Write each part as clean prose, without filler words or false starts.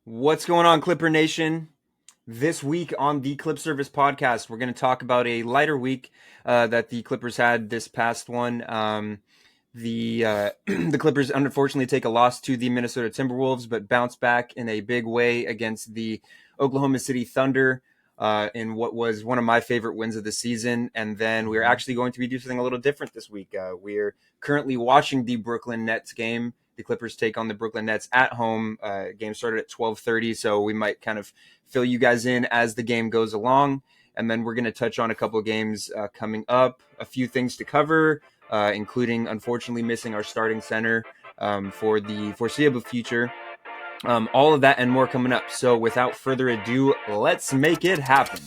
What's going on, Clipper Nation? This week on the Clip Service podcast, we're going to talk about a lighter week that the Clippers had this past one. The Clippers unfortunately take a loss to the Minnesota Timberwolves, but bounce back in a big way against the Oklahoma City Thunder in what was one of my favorite wins of the season. And then we're actually going to be doing something a little different this week. We're currently watching the Brooklyn Nets game. The Clippers take on the Brooklyn Nets at home. Game started at 12:30, so we might kind of fill you guys in as the game goes along. And then we're going to touch on a couple of games coming up, a few things to cover, including, unfortunately, missing our starting center for the foreseeable future. All of that and more coming up. So without further ado, let's make it happen.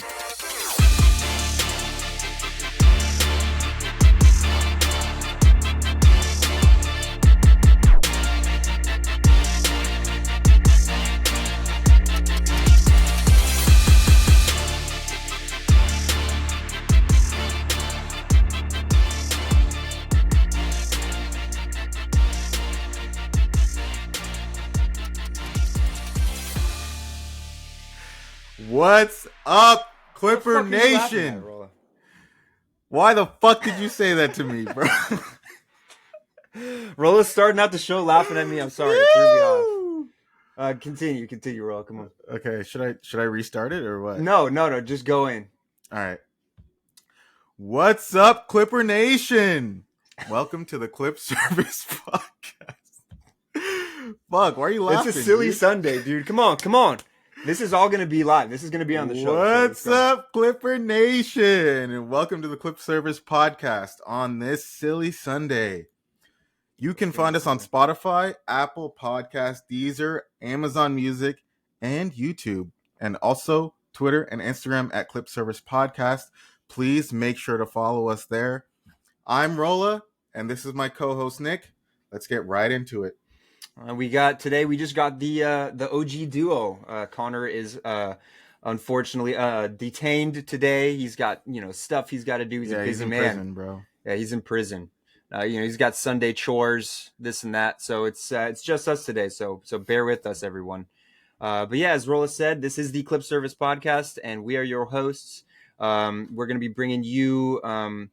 What's up, Clipper What the fuck are you laughing Nation? at, Rolla? Why the fuck did you say that to me, bro? Rolla's starting out the show laughing at me. I'm sorry, it threw me off. Continue, Rolla. Come on. Okay, should I restart it or what? No, just go in. All right. What's up, Clipper Nation? Welcome to the Clip Service podcast. Fuck, why are you laughing? It's a silly dude? Sunday, dude. Come on. This is all going to be live. This is going to be on the show. What's up, Clipper Nation? And welcome to the Clip Service podcast on this silly Sunday. You can find us on Spotify, Apple Podcasts, Deezer, Amazon Music, and YouTube. And also Twitter and Instagram at Clip Service Podcast. Please make sure to follow us there. I'm Rolla, and this is my co-host, Nick. Let's get right into it. We just got the OG duo. Connor is unfortunately detained today. He's got stuff he's got to do. He's a busy he's in man. prison, bro. Yeah, he's in prison. He's got Sunday chores, this and that. So it's just us today. So bear with us, everyone. But yeah, as Rolla said, this is the Clip Service podcast, and we are your hosts. We're going to be bringing you a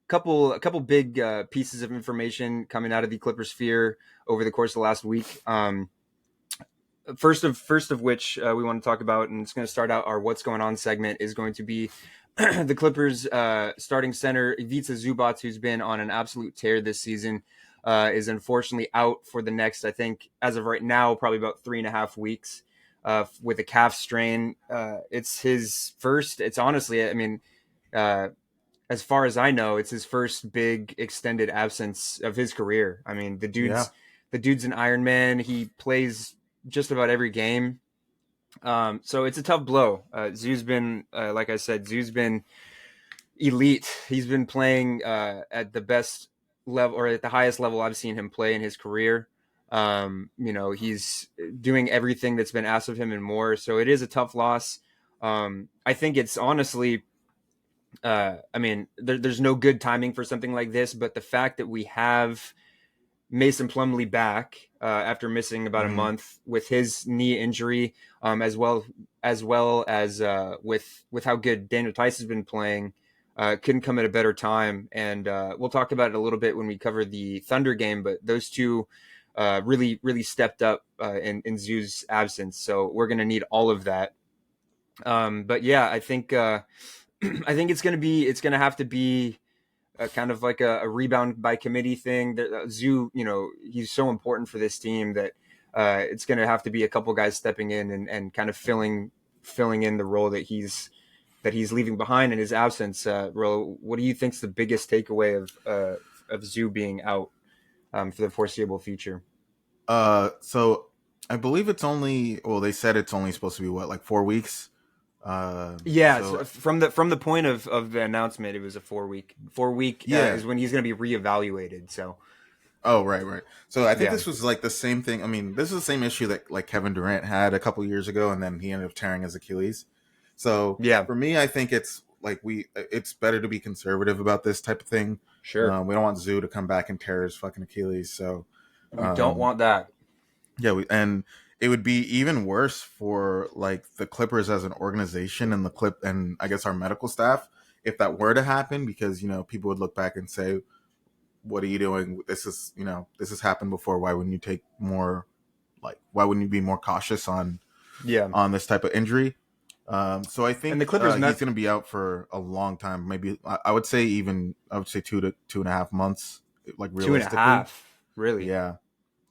couple big pieces of information coming out of the Clipper sphere over the course of the last week. First of which we want to talk about, and it's going to start out our What's Going On segment, is going to be the Clippers starting center Ivica Zubac, who's been on an absolute tear this season, is unfortunately out for the next, I think, as of right now, probably about 3.5 weeks with a calf strain. It's his first. It's honestly, I mean, as far as I know, it's his first big extended absence of his career. I mean, the dude's an Iron Man. He plays just about every game. So it's a tough blow. Zoo's been, like I said, Zoo's been elite. He's been playing at the best level, or at the highest level I've seen him play in his career. He's doing everything that's been asked of him and more. So it is a tough loss. I think it's honestly, there's no good timing for something like this, but the fact that we have Mason Plumlee back after missing about a month with his knee injury, as well as with how good Daniel Tice has been playing, couldn't come at a better time. And we'll talk about it a little bit when we cover the Thunder game, but those two really stepped up in Zoo's absence. So we're going to need all of that. But yeah, I think it's going to have to be kind of like a rebound by committee thing. Zoo, he's so important for this team that it's going to have to be a couple guys stepping in and kind of filling in the role that he's leaving behind in his absence. What do you think's the biggest takeaway of Zoo being out for the foreseeable future? So I believe it's only, they said it's only supposed to be like 4 weeks. So from the point of the announcement, it was a 4 week is when he's going to be reevaluated. So right. So I think this was like the same thing. I mean, this is the same issue that like Kevin Durant had a couple years ago, and then he ended up tearing his Achilles. So for me, I think it's like it's better to be conservative about this type of thing. Sure. We don't want Zoo to come back and tear his fucking Achilles. So we don't want that. Yeah, and it would be even worse for like the Clippers as an organization and the clip and I guess our medical staff if that were to happen, because people would look back and say, what are you doing? This has happened before. Why wouldn't you take more, like, why wouldn't you be more cautious Yeah, on this type of injury? So I and the think Clippers he's met going to be out for a long time. Maybe I would say 2 to 2.5 months, like two and a realistically. half. Really? Yeah,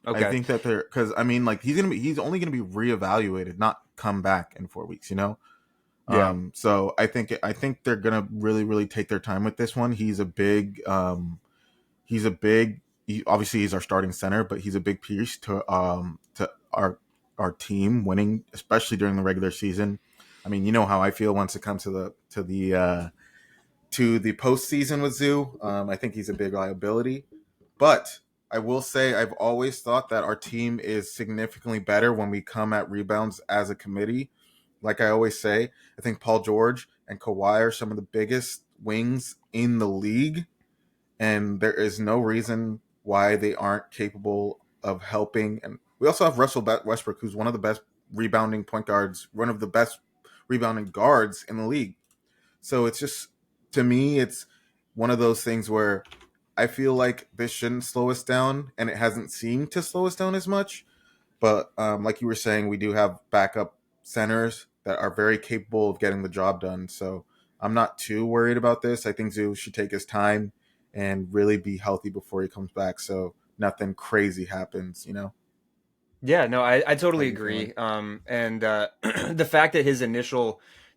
I Okay. think that they're because I mean, like he's only going to be reevaluated, not come back in 4 weeks. Yeah. So I think they're going to really take their time with this one. Obviously he's our starting center, but he's a big piece to our team winning, especially during the regular season. I mean, you know how I feel once it comes to the postseason with Zoo. I think he's a big liability, but I will say I've always thought that our team is significantly better when we come at rebounds as a committee. Like I always say, I think Paul George and Kawhi are some of the biggest wings in the league, and there is no reason why they aren't capable of helping. And we also have Russell Westbrook, who's one of the best rebounding point guards, one of the best rebounding guards in the league. So it's just, to me, it's one of those things where I feel like this shouldn't slow us down, and it hasn't seemed to slow us down as much. But like you were saying, we do have backup centers that are very capable of getting the job done. So I'm not too worried about this. I think Zoo should take his time and really be healthy before he comes back, so nothing crazy happens. Yeah, no, I How totally you feeling? agree. And the fact that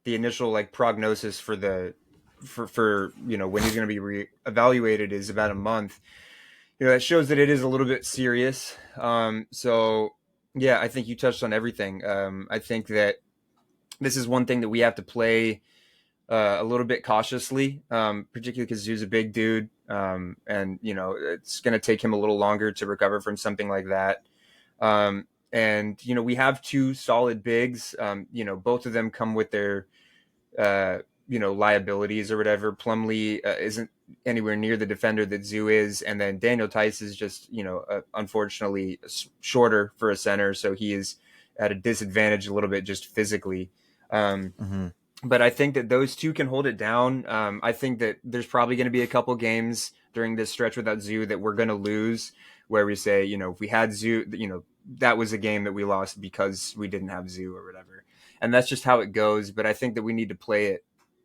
the initial like prognosis for for when he's going to be evaluated is about a month. That shows that it is a little bit serious. So yeah, I think you touched on everything. I think that this is one thing that we have to play a little bit cautiously, particularly because Zoo's a big dude, and it's going to take him a little longer to recover from something like that. And we have two solid bigs. Both of them come with their liabilities or whatever. Plumlee isn't anywhere near the defender that Zoo is, and then Daniel Tice is just unfortunately shorter for a center, so he is at a disadvantage a little bit just physically. Um, Mm-hmm. but I think that those two can hold it down. I think that there's probably going to be a couple games during this stretch without Zoo that we're going to lose, where we say, if we had Zoo, that was a game that we lost because we didn't have Zoo or whatever, and that's just how it goes. But I think that we need to play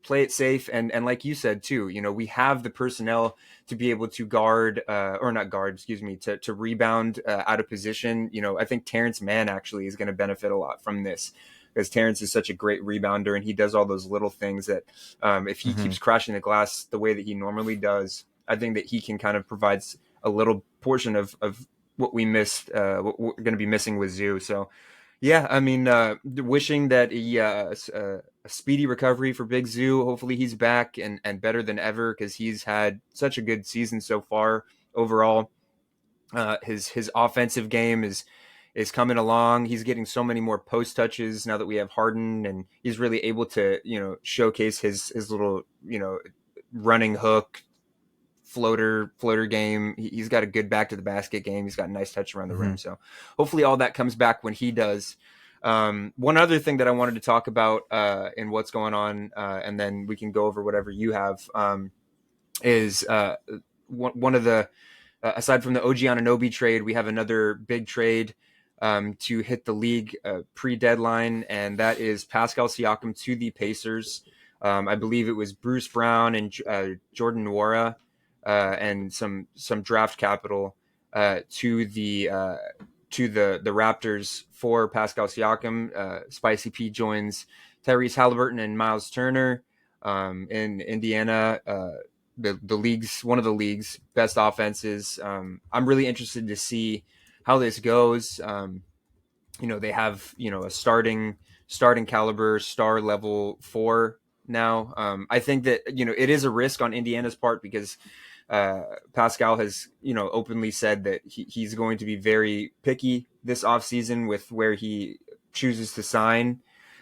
it safe, and like you said too, we have the personnel to be able to guard or not guard, excuse me, to rebound out of position. I think Terrence Mann actually is going to benefit a lot from this, because Terrence is such a great rebounder and he does all those little things that if he Mm-hmm. keeps crashing the glass the way that he normally does, I think that he can kind of provide a little portion of what we missed, what we're going to be missing with Zoo. So, yeah, I mean, wishing that a speedy recovery for Big Zoo. Hopefully he's back and better than ever, because he's had such a good season so far overall. His offensive game is coming along. He's getting so many more post touches now that we have Harden, and he's really able to showcase his little running hook floater game. He's got a good back to the basket game. He's got a nice touch around the Mm-hmm. rim. So hopefully all that comes back when he does. One other thing that I wanted to talk about in what's going on, and then we can go over whatever you have, is one of the aside from the OG Anunoby trade, we have another big trade to hit the league pre-deadline, and that is Pascal Siakam to the Pacers. I believe it was Bruce Brown and Jordan Nwora and some draft capital to the Raptors for Pascal Siakam. Spicy P joins Tyrese Halliburton and Miles Turner in Indiana. The league's one of the league's best offenses. I'm really interested to see how this goes. They have a starting caliber star level four now. I think that it is a risk on Indiana's part, because Pascal has openly said that he's going to be very picky this offseason with where he chooses to sign.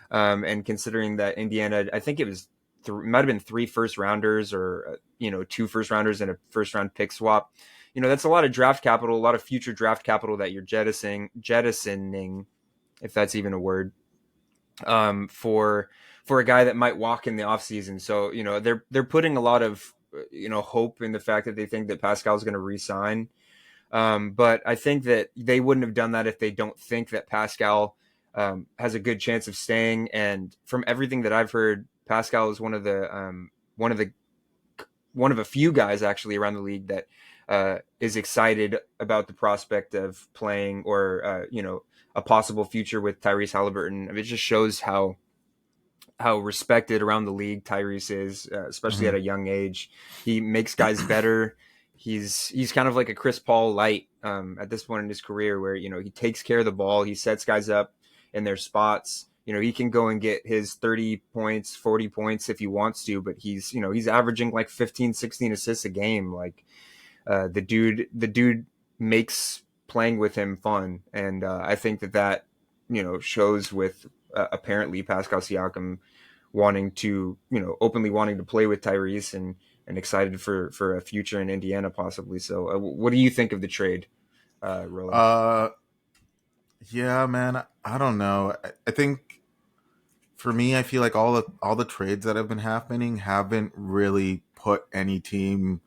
And considering that Indiana, I think it was might have been 3 first rounders, or 2 first rounders and a first round pick swap. That's a lot of draft capital, a lot of future draft capital that you're jettisoning. if that's even a word, for a guy that might walk in the offseason. So they're putting a lot of hope in the fact that they think that Pascal's going to re-sign. But I think that they wouldn't have done that if they don't think that Pascal has a good chance of staying. And from everything that I've heard, Pascal is one of the one of a few guys actually around the league that is excited about the prospect of playing or a possible future with Tyrese Halliburton. I mean, it just shows how respected around the league Tyrese is, especially Mm-hmm. at a young age. He makes guys better. He's kind of like a Chris Paul light at this point in his career, where he takes care of the ball, he sets guys up in their spots. He can go and get his 30 points, 40 points if he wants to, but he's averaging like 15, 16 assists a game. Like the dude makes playing with him fun, and I think that shows with apparently Pascal Siakam wanting to openly wanting to play with Tyrese and excited for a future in Indiana possibly. So what do you think of the trade, Roland? Uh, yeah, man. I don't know. I think for me, I feel like all the trades that have been happening haven't really put any team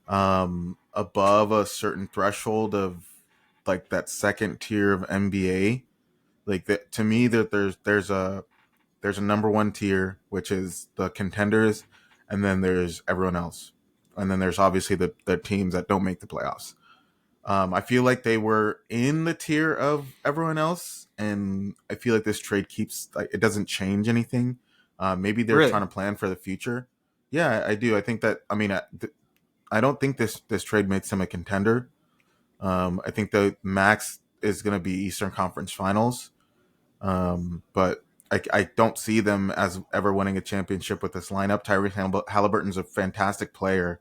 above a certain threshold of like that second tier of NBA. Like that to me, that there's a number one tier, which is the contenders, and then there's everyone else, and then there's obviously the teams that don't make the playoffs. I feel like they were in the tier of everyone else, and I feel like this trade keeps like it doesn't change anything. Maybe they're trying Really? to plan for the future. Yeah, I do. I think that. I mean, I don't think this trade makes them a contender. I think the max is going to be Eastern Conference Finals, but I don't see them as ever winning a championship with this lineup. Tyrese Halliburton's a fantastic player,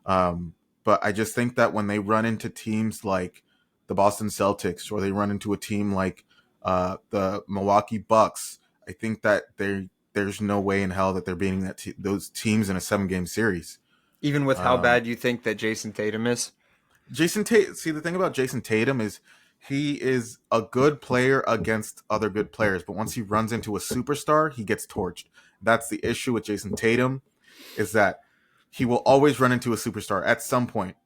um, but I just think that when they run into teams like the Boston Celtics or they run into a team like the Milwaukee Bucks, I think that there's no way in hell that they're beating those teams in a 7-game series. Even with how Um, bad you think that Jason Tatum is? Jason Tatum. See, the thing about Jason Tatum is he is a good player against other good players, but once he runs into a superstar, he gets torched. That's the issue with Jason Tatum, is that he will always run into a superstar at some point,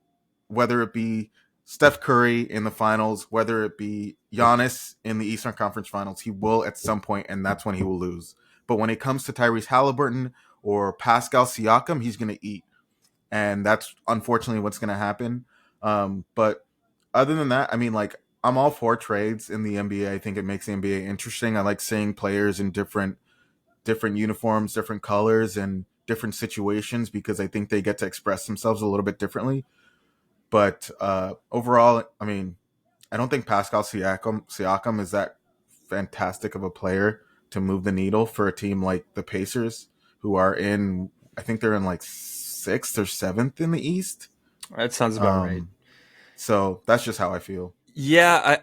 whether it be Steph Curry in the finals, whether it be Giannis in the Eastern Conference Finals, he will at some point, and that's when he will lose. But when it comes to Tyrese Halliburton or Pascal Siakam, he's going to eat, and that's unfortunately what's going to happen. But other than that, I mean, like I'm all for trades in the NBA. I think it makes the NBA interesting. I like seeing players in different uniforms, different colors, and different situations because I think they get to express themselves a little bit differently. But overall, I mean, I don't think Pascal Siakam is that fantastic of a player to move the needle for a team like the Pacers, who are in, I think they're in like sixth or seventh in the East. That sounds about right. Um, so that's just how I feel. Yeah,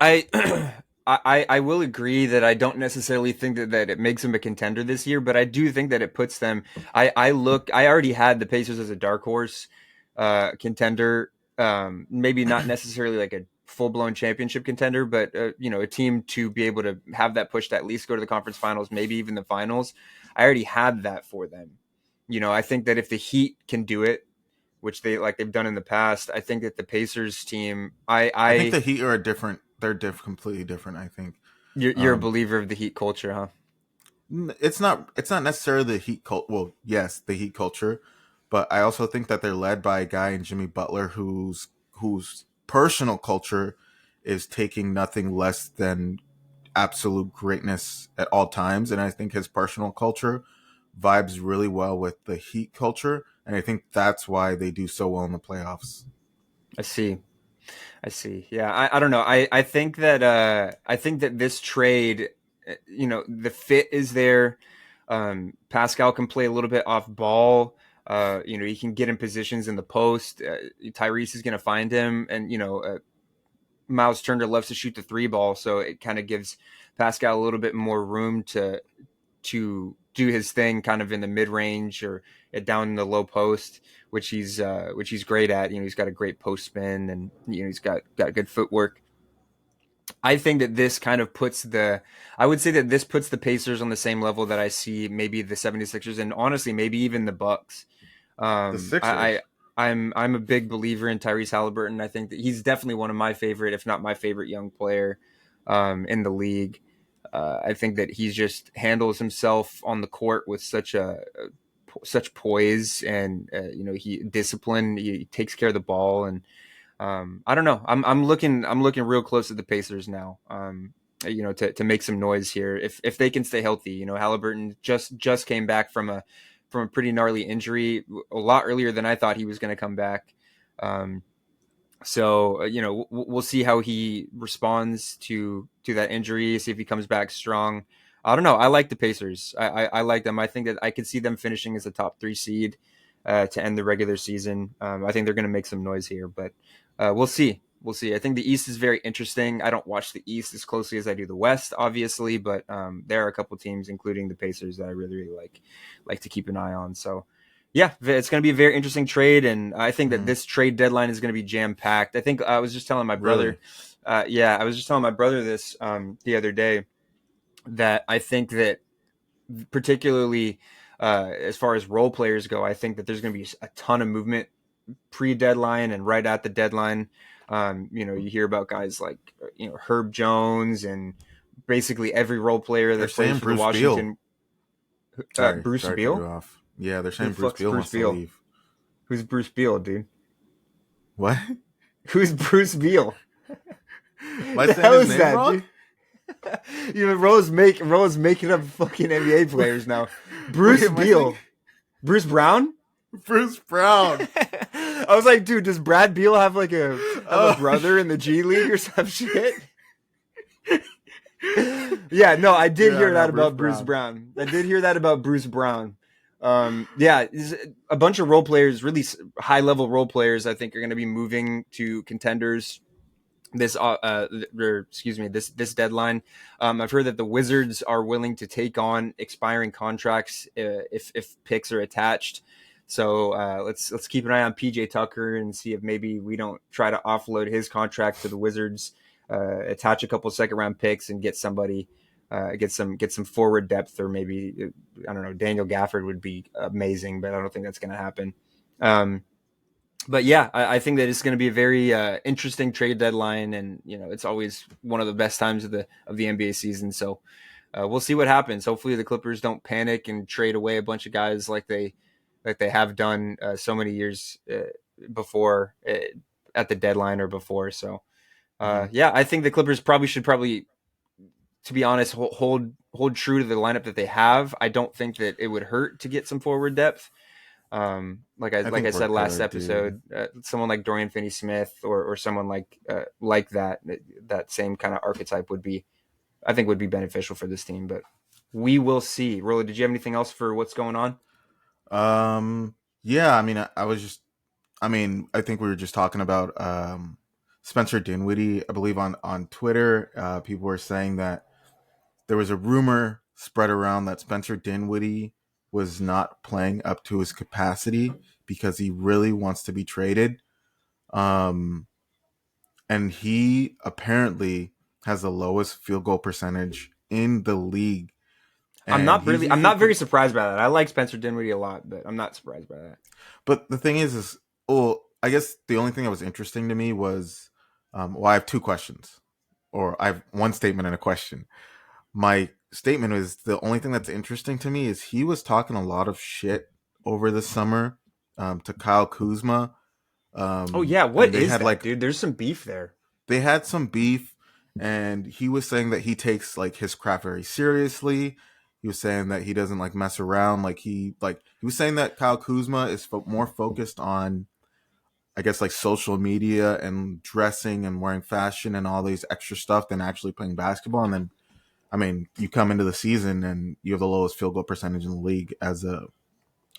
I will agree that I don't necessarily think that it makes them a contender this year, but I do think that it puts them. I already had the Pacers as a dark horse contender. Maybe not necessarily like a full blown championship contender, but a team to be able to have that push to at least go to the conference finals, maybe even the finals. I already had that for them. I think that if the Heat can do it, which they've done in the past, I think that the Pacers team, I think the I Heat are a different. They're completely different. I think you're a um, believer of the Heat culture, huh? it's not. It's not necessarily the Heat cult. Well, yes, the Heat culture, but I also think that they're led by a guy in Jimmy Butler whose personal culture is taking nothing less than absolute greatness at all times, and I think his personal culture vibes really well with the Heat culture, and I think that's why they do so well in the playoffs. I see. I see. Yeah, I don't know. I think that this trade, the fit is there. Pascal can play a little bit off ball. He can get in positions in the post. Tyrese is going to find him, and Miles Turner loves to shoot the three ball, so it kind of gives Pascal a little bit more room to do his thing, kind of in the mid range or down in the low post, which he's great at. He's got a great post spin, and he's got good footwork. I think that this kind of puts I would say that this puts the Pacers on the same level that I see maybe the 76ers and honestly maybe even the Bucks. The Um, I, Sixers. I I'm a big believer in Tyrese Halliburton. I think that he's definitely one of my favorite, if not my favorite, young player in the league. I think that he just handles himself on the court with such poise and he discipline. He takes care of the ball and I don't know. I'm looking real close at the Pacers now. To make some noise here if they can stay healthy. Halliburton just came back from a pretty gnarly injury a lot earlier than I thought he was going to come back. Um, we'll see how he responds to that injury. See if he comes back strong. I don't know. I like the Pacers. I like them. I think that I could see them finishing as a top 3 seed to end the regular season. I think they're going to make some noise here, but we'll see. We'll see. I think the East is very interesting. I don't watch the East as closely as I do the West, obviously, but there are a couple teams, including the Pacers, that I really, really like to keep an eye on. So yeah, it's going to be a very interesting trade, and I think that Mhm. this trade deadline is going to be jam packed. I think I was just telling my brother, Really? yeah, I was just telling my brother this the other day that I think that particularly as far as role players go, I think that there's going to be a ton of movement pre-deadline and right at the deadline. You hear about guys like Herb Jones and basically every role player They're that plays saying for the Bruce Beal. Washington. Sorry, Bruce sorry to cut you Beal. off. Yeah, they're Who the saying Bruce fuck's Beal Bruce wants to Beal? leave. Who's Bruce Beal, dude? What? Who's Bruce Beal? Am I The saying hell his is name that, wrong? dude? Rose making up fucking NBA players now. Wait, Bruce am I saying Beal, Bruce Brown. Bruce Brown? I was like, dude, does Brad Beal have a Oh, brother in the G League or some shit? Yeah, no, I did yeah, hear no, that Bruce about Bruce Brown. Brown. I did hear that about Bruce Brown. Yeah, a bunch of role players, really high level role players, I think are going to be moving to contenders this deadline. I've heard that the Wizards are willing to take on expiring contracts if picks are attached. So let's keep an eye on PJ Tucker and see if maybe we don't try to offload his contract to the Wizards, attach a couple second round picks and get somebody. Get some forward depth, or maybe I don't know. Daniel Gafford would be amazing, but I don't think that's going to happen. But yeah, I think that it's going to be a very interesting trade deadline, and it's always one of the best times of the NBA season. So we'll see what happens. Hopefully, the Clippers don't panic and trade away a bunch of guys like they have done so many years before at the deadline or before. So Mhm. yeah, I think the Clippers should, to be honest, hold true to the lineup that they have. I don't think that it would hurt to get some forward depth. I Like I think we're said last good, dude. episode, someone like Dorian Finney-Smith or someone like that same kind of archetype I think would be beneficial for this team. But we will see. Rolla, did you have anything else for what's going on? Um, yeah, I mean, I think we were just talking about Spencer Dinwiddie. I believe on Twitter, people were saying that there was a rumor spread around that Spencer Dinwiddie was not playing up to his capacity because he really wants to be traded. Um, and he apparently has the lowest field goal percentage in the league. And he's I'm usually not very pretty. surprised by that. I like Spencer Dinwiddie a lot, but I'm not surprised by that. But the thing is, well, I guess the only thing that was interesting to me was, well, I have two questions, or I have one statement and a question. My statement is the only thing that's interesting to me is he was talking a lot of shit over the summer to Kyle Kuzma. Oh yeah, And what is that, dude? There's some beef there. they had some beef, and he was saying that he takes like his craft very seriously. He was saying that he doesn't like mess around. He was saying that Kyle Kuzma is more focused on, I guess, like social media and dressing and wearing fashion and all these extra stuff than actually playing basketball. And then, I mean, you come into the season and you have the lowest field goal percentage in the league as a,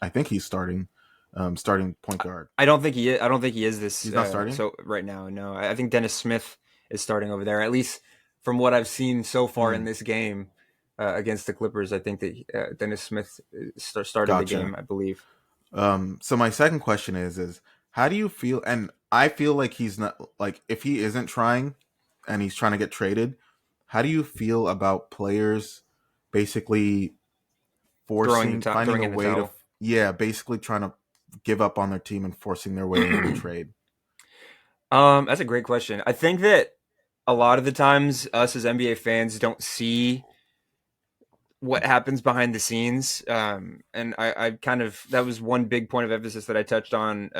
I think he's starting point guard. I don't think he is this. He's not starting. So right now, no. I think Dennis Smith is starting over there. At least from what I've seen so far in Hmm. this game against the Clippers, I think that Dennis Smith started the Gotcha. game. I believe. So my second question is how do you feel? And I feel like he's not, like, if he isn't trying, and he's trying to get traded. How do you feel about players basically finding throwing a in the way to, towel. yeah, basically trying to give up on their team and forcing their way in a trade? That's a great question. I think that a lot of the times us as NBA fans don't see what happens behind the scenes. And I kind of that was one big point of emphasis that I touched on.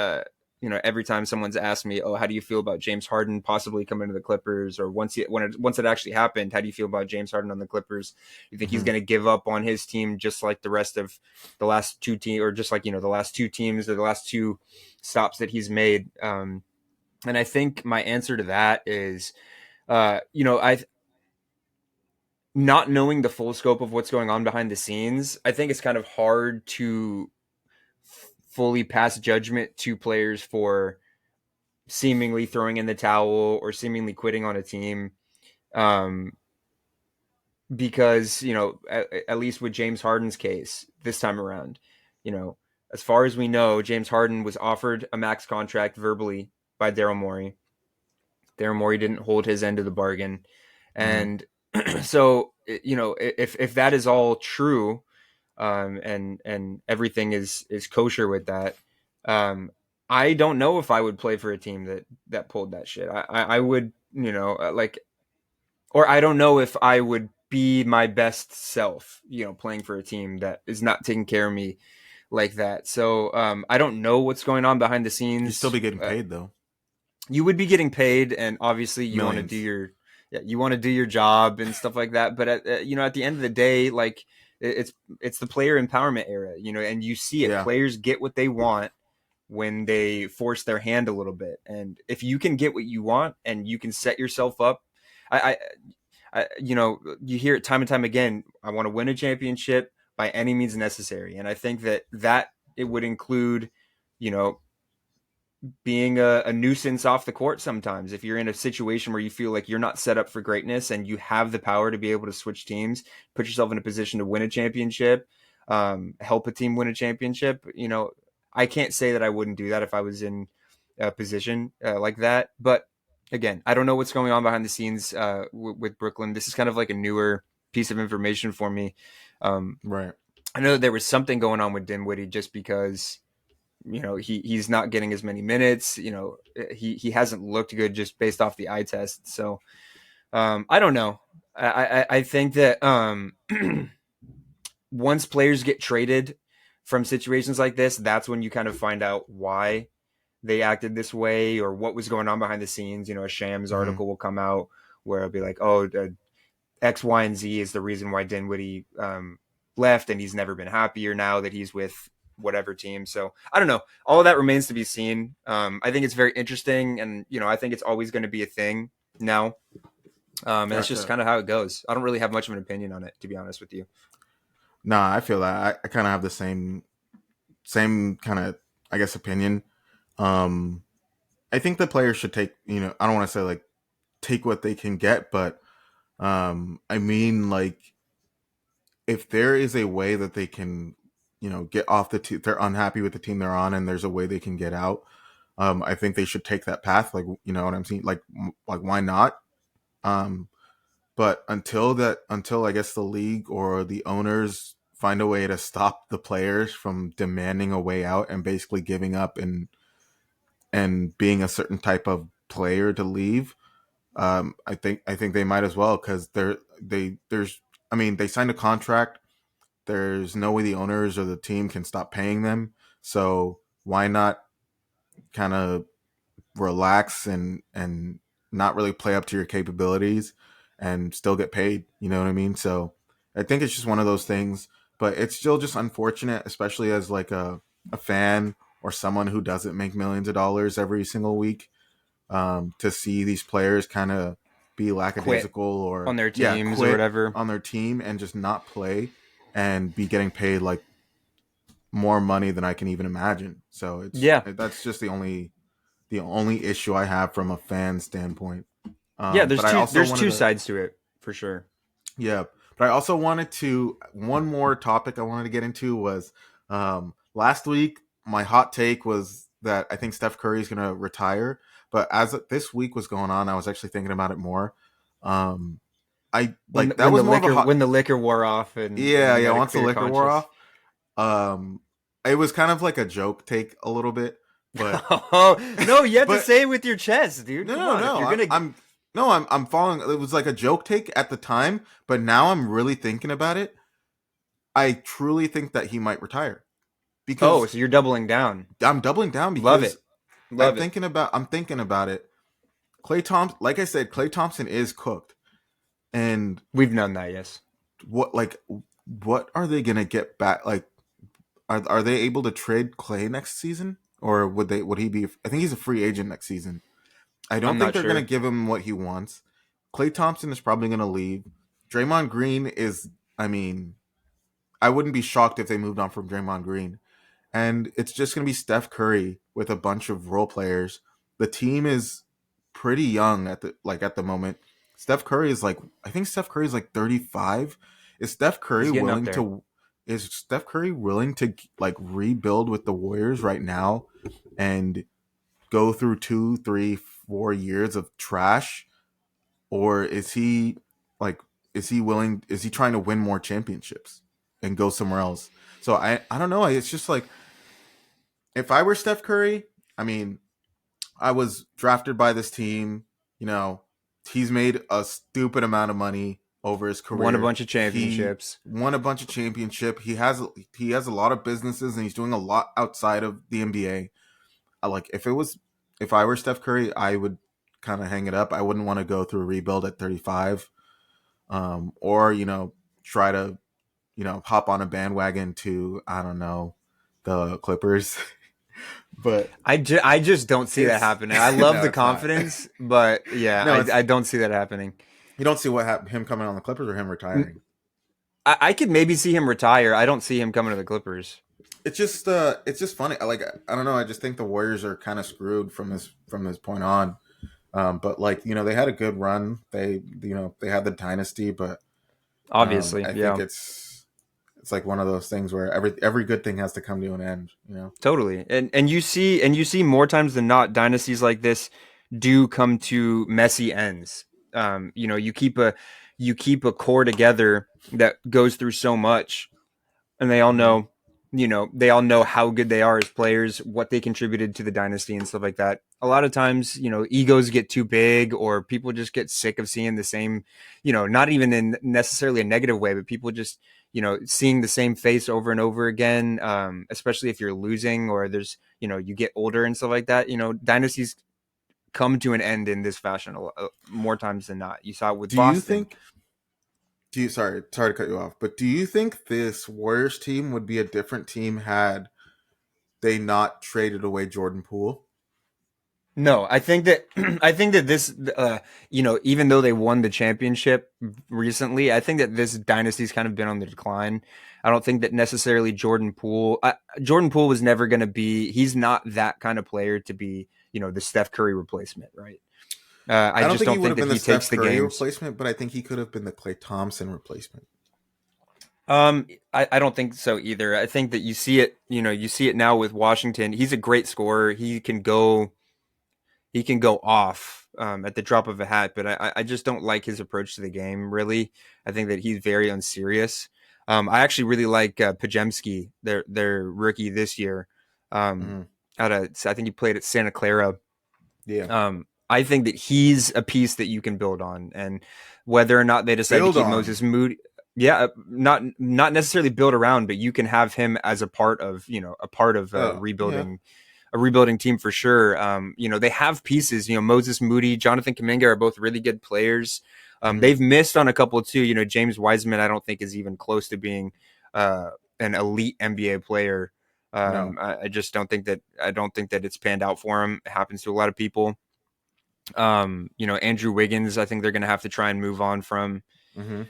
Every time someone's asked me, "Oh, how do you feel about James Harden possibly coming to the Clippers?" Or once it actually happened, how do you feel about James Harden on the Clippers? You think he's Mm-hmm. going to give up on his team just like the rest of the last two teams, or just like the last two teams or the last two stops that he's made? And I think my answer to that is, I not knowing the full scope of what's going on behind the scenes. I think it's kind of hard to fully pass judgment to players for seemingly throwing in the towel or seemingly quitting on a team. Um, because at least with James Harden's case this time around, you know, as far as we know, James Harden was offered a max contract verbally by Daryl Morey. Daryl Morey didn't hold his end of the bargain, Mm-hmm. and so if that is all true, and everything is kosher with that, um, I don't know if I would play for a team that pulled that shit. I would, like, or I don't know if I would be my best self, playing for a team that is not taking care of me like that. So I don't know what's going on behind the You'd still scenes. be getting paid though, You would be getting paid, and obviously you want to do millions. your, yeah, you want to do your job and stuff like that. But at the end of the day, like, it's the player empowerment era, and you see it. Yeah, Players get what they want when they force their hand a little bit, and if you can get what you want and you can set yourself up, I, you hear it time and time again. I want to win a championship by any means necessary, and I think that it would include, you know, being a nuisance off the court sometimes. If you're in a situation where you feel like you're not set up for greatness and you have the power to be able to switch teams, put yourself in a position to win a championship, help a team win a championship, I can't say that I wouldn't do that if I was in a position like that. But again, I don't know what's going on behind the scenes with Brooklyn. This is kind of like a newer piece of information for me. Um, right. I know that there was something going on with Dinwiddie just because he's not getting as many minutes. He hasn't looked good just based off the eye test. So I don't know. I think that once players get traded from situations like this, that's when you kind of find out why they acted this way or what was going on behind the scenes. A Shams Mm-hmm. article will come out where it'll be like, oh, X, Y, and Z is the reason why Dinwiddie left, and he's never been happier now that he's with whatever team. So I don't know. All of that remains to be seen. I think it's very interesting, and I think it's always going to be a thing now. And that's just Gotcha. kind of how it goes. I don't really have much of an opinion on it, to be honest with you. Nah, I feel that I kind of have the same kind of, I guess, opinion. Um, I think the players should take, I don't want to say like take what they can get, but I mean, like, if there is a way that they can, get off the team, they're unhappy with the team they're on, and there's a way they can get out. I think they should take that path. Like, you know what I'm saying? Like why not? Um, but until I guess the league or the owners find a way to stop the players from demanding a way out and basically giving up and being a certain type of player to leave, I think they might as well, because there's, I mean, they signed a contract. There's no way the owners or the team can stop paying them. So why not kind of relax and not really play up to your capabilities and still get paid? You know what I mean? So I think it's just one of those things, but it's still just unfortunate, especially as like a fan or someone who doesn't make millions of dollars every single week, to see these players kind of be Quit lackadaisical or, on their yeah, teams or quit whatever. on their team and just not play and be getting paid like more money than I can even imagine. So Yeah, that's just the only issue I have from a fan standpoint. yeah. But I also There's wanted two to, sides to it for sure. yeah, but I also wanted to, one more topic I wanted to get into was, last week my hot take was that I think Steph Curry is going to retire, But as this week was going on, I was actually thinking about it more. I when like that was more of a hot. when the liquor wore off and Yeah, you yeah. had a Once the clear liquor wore conscience. off, um, it was kind of like a joke take a little bit, but Oh no, you have to but say it with your chest, dude. no, Come no, on, if no. you're I'm, gonna. I'm, no, I'm following. It was like a joke take at the time, but now I'm really thinking about it. I truly think that he might retire Oh, because so you're doubling down. I'm doubling down Love because it, love it. I'm thinking about it. Clay Thompson, like I said, Clay Thompson is cooked, and We've known that, yes. what like what are they gonna get back? Like, are they able to trade Clay next season, or would he be? I think he's a free agent next season. I don't I'm think not they're gonna sure. give him what he wants. Clay Thompson is probably gonna leave. Draymond Green is. I mean, I wouldn't be shocked if they moved on from Draymond Green. And it's just going to be Steph Curry with a bunch of role players. The team is pretty young at the moment. Steph Curry is like I think Steph Curry is like 35. Is Steph He's Curry getting up willing there. to is Steph Curry willing to like rebuild with the Warriors right now and go through 2, 3, 4 years of trash, or like is he willing? Is he trying to win more championships and go somewhere else? So I don't know. It's just like if I were Steph Curry, I mean, I was drafted by this team. You know, he's made a stupid amount of money over his Won a career. bunch of He championships. won a bunch of championship. He has a lot of businesses and he's doing a lot outside of the NBA. Like if I were Steph Curry, I would kind of hang it up. I wouldn't want to go through a rebuild at 35, or try to hop on a bandwagon to I don't know the Clippers. But I just don't see that it's happening. I love no, the it's not. confidence, but yeah, No, it's I don't see that happening. you don't see what happened him coming on the Clippers or him retiring. I could maybe see him retire. I don't see him coming to the Clippers. It's just funny. I don't know. I just think the Warriors are kind of screwed from this point on. But like they had a good run. They had the dynasty, but Obviously, I think yeah, it's like one of those things where every good thing has to come to an end. totally. And you see more times than not, dynasties like this do come to messy ends. You keep a core together that goes through so much, and Mm-hmm. they all know how good they are as players, what they contributed to the dynasty and stuff like that. A lot of times, egos get too big or people just get sick of seeing the same, not even in necessarily a negative way, but people just, seeing the same face over and over again, especially if you're losing or there's, you get older and stuff like that. Dynasties come to an end in this fashion more times than not. You saw it with Do you Boston. think? Do you sorry to cut you off, but do you think this Warriors team would be a different team had they not traded away Jordan Poole? No, I think that I think that this, even though they won the championship recently, I think that this dynasty's kind of been on the decline. I don't think that necessarily Jordan Poole was never going to be. He's not that kind of player to be, the Steph Curry replacement, right? I I don't just think he don't would think have that been the he Steph takes the Curry games. replacement, but I think he could have been the Klay Thompson replacement. I don't think so either. I think that you see it now with Washington. He's a great scorer. He can go off at the drop of a hat, but I just don't like his approach to the game. Really, I think that he's very unserious. I actually really like Pajemski, their rookie this year. Um, Hmm. I think he played at Santa Clara. Yeah, I think that he's a piece that you can build on, and whether or not they decide to build keep on. Moses Moody, yeah, not necessarily build around, but you can have him as a part of Oh yeah. a rebuilding team for sure. They have pieces. Moses Moody, Jonathan Kuminga are both really good players. Hmm. They've missed on a couple too. James Wiseman, I don't think is even close to being an elite NBA player. No. I just don't think that it's panned out for him. It happens to a lot of people. Andrew Wiggins, I think they're going to have to try and move on from. Hmm.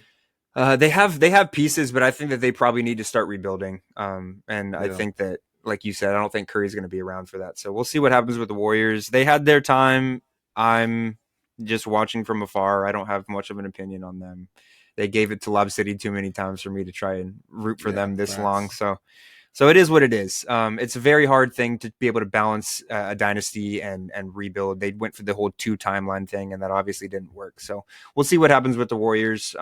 They have pieces, but I think that they probably need to start rebuilding. And I Yeah. think that, like you said, I don't think Curry's going to be around for that. So we'll see what happens with the Warriors. They had their time. I'm just watching from afar. I don't have much of an opinion on them. They gave it to Lob City too many times for me to try and root for Yeah. them this long. Facts. So So it is what it is. It's a very hard thing to be able to balance a dynasty and rebuild. They went for the whole 2 timeline thing, and that obviously didn't work. So we'll see what happens with the Warriors.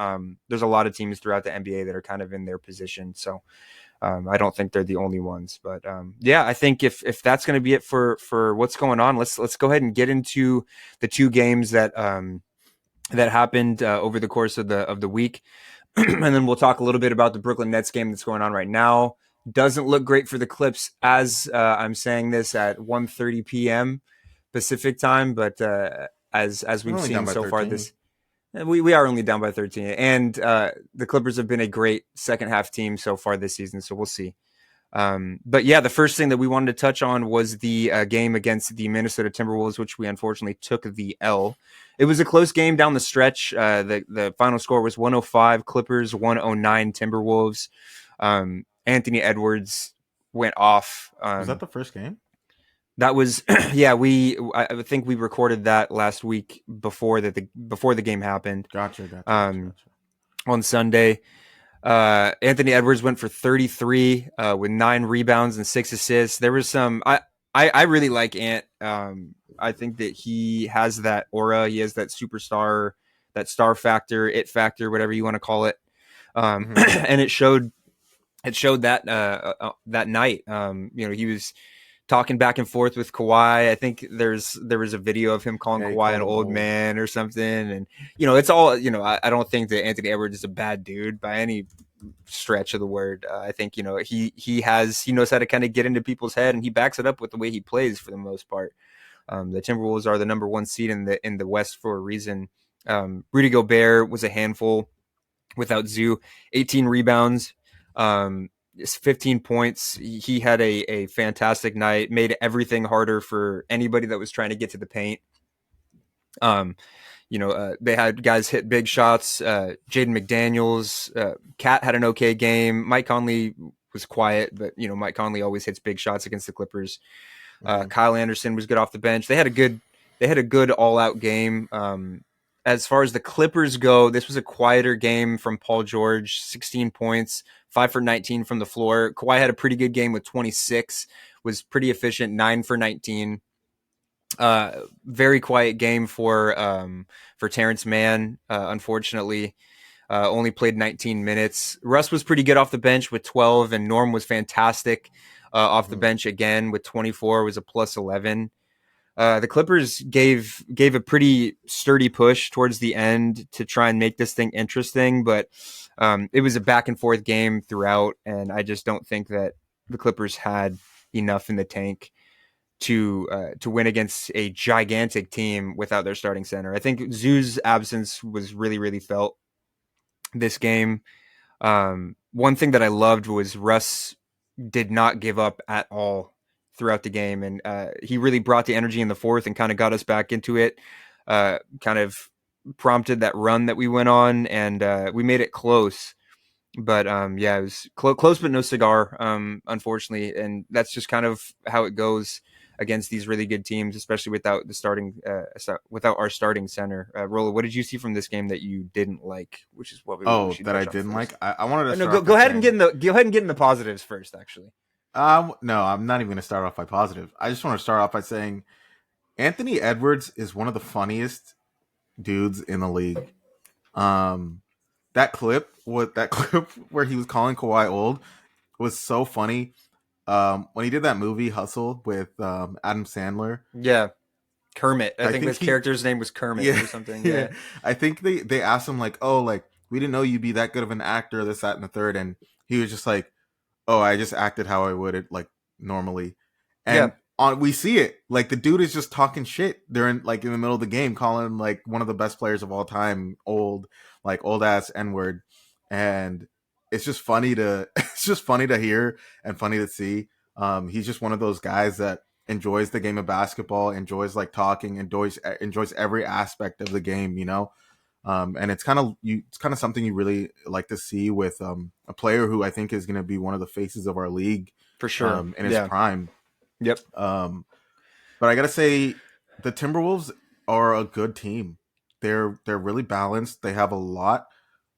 There's a lot of teams throughout the NBA that are kind of in their position. So I don't think they're the only ones. But yeah, I think if that's going to be it for what's going on, let's go ahead and get into the 2 games that happened over the course of the week. And then we'll talk a little bit about the Brooklyn Nets game that's going on right now. Doesn't look great for the Clips as I'm saying this at 1:30 p.m. Pacific time, but as We're we've only down seen by so far 13. this we are only down by 13, and the Clippers have been a great second half team so far this season, so we'll see. But yeah, the first thing that we wanted to touch on was the game against the Minnesota Timberwolves, which we unfortunately took the L. It was a close game down the stretch. The final score was 105 Clippers, 109 Timberwolves. Anthony Edwards went off. Was that the first game? That was yeah. I think we recorded that last week before the game happened. Gotcha. On Sunday. Anthony Edwards went for 33 with 9 rebounds and 6 assists. There was some. I really like Ant. I think that he has that aura. He has that superstar, that star factor, it factor, whatever you want to call it. And it showed. It showed that that night. He was talking back and forth with Kawhi. I think there was a video of him calling Kawhi an old man or something. And, it's all, I don't think that Anthony Edwards is a bad dude by any stretch of the word. I think, he knows how to kind of get into people's head, and he backs it up with the way he plays for the most part. The Timberwolves are the number 1 seed in the West for a reason. Rudy Gobert was a handful without Zoo, 18 rebounds. 15 points. He had a fantastic night, made everything harder for anybody that was trying to get to the paint. They had guys hit big shots. Jaden McDaniels, Cat had an okay game. Mike Conley was quiet, but Mike Conley always hits big shots against the Clippers. Kyle Anderson was good off the bench. They had a good all out game. As far as the Clippers go, this was a quieter game from Paul George, 16 points, 5 for 19 from the floor. Kawhi had a pretty good game with 26, was pretty efficient, 9 for 19. Very quiet game for Terrence Mann, unfortunately. Only played 19 minutes. Russ was pretty good off the bench with 12, and Norm was fantastic off the bench again with 24, was a plus 11. The Clippers gave a pretty sturdy push towards the end to try and make this thing interesting, but it was a back and forth game throughout, and I just don't think that the Clippers had enough in the tank to win against a gigantic team without their starting center. I think Zoo's absence was really, really felt this game. One thing that I loved was Russ did not give up at all throughout the game, and he really brought the energy in the fourth and kind of got us back into it. Kind of prompted that run that we went on, and we made it close. But yeah, it was close, but no cigar, unfortunately, and that's just kind of how it goes against these really good teams, especially without without our starting center. Rolla, what did you see from this game that you didn't like? Which is what we should that I touch on didn't first. like. I wanted to No, start go off ahead saying, and go ahead and get in the positives first. Actually, no, I'm not even going to start off by positive. I just want to start off by saying Anthony Edwards is one of the funniest dudes in the league. That clip where he was calling Kawhi old was so funny. When he did that movie Hustle with Adam Sandler. yeah, Kermit. I think his he character's name was Kermit or something. Yeah. I think they asked him like, oh, like we didn't know you'd be that good of an actor, this, that, and the third, and he was just like, oh, I just acted how I would it like normally, Yeah. and we see it like the dude is just talking shit during like in the middle of the game, calling him like one of the best players of all time, old ass N word, and it's just funny to hear and funny to see. He's just one of those guys that enjoys the game of basketball, enjoys like talking, enjoys every aspect of the game, and it's kind of something you really like to see with a player who I think is going to be one of the faces of our league For sure. in his prime. Yep. But I gotta say, the Timberwolves are a good team. They're really balanced. They have a lot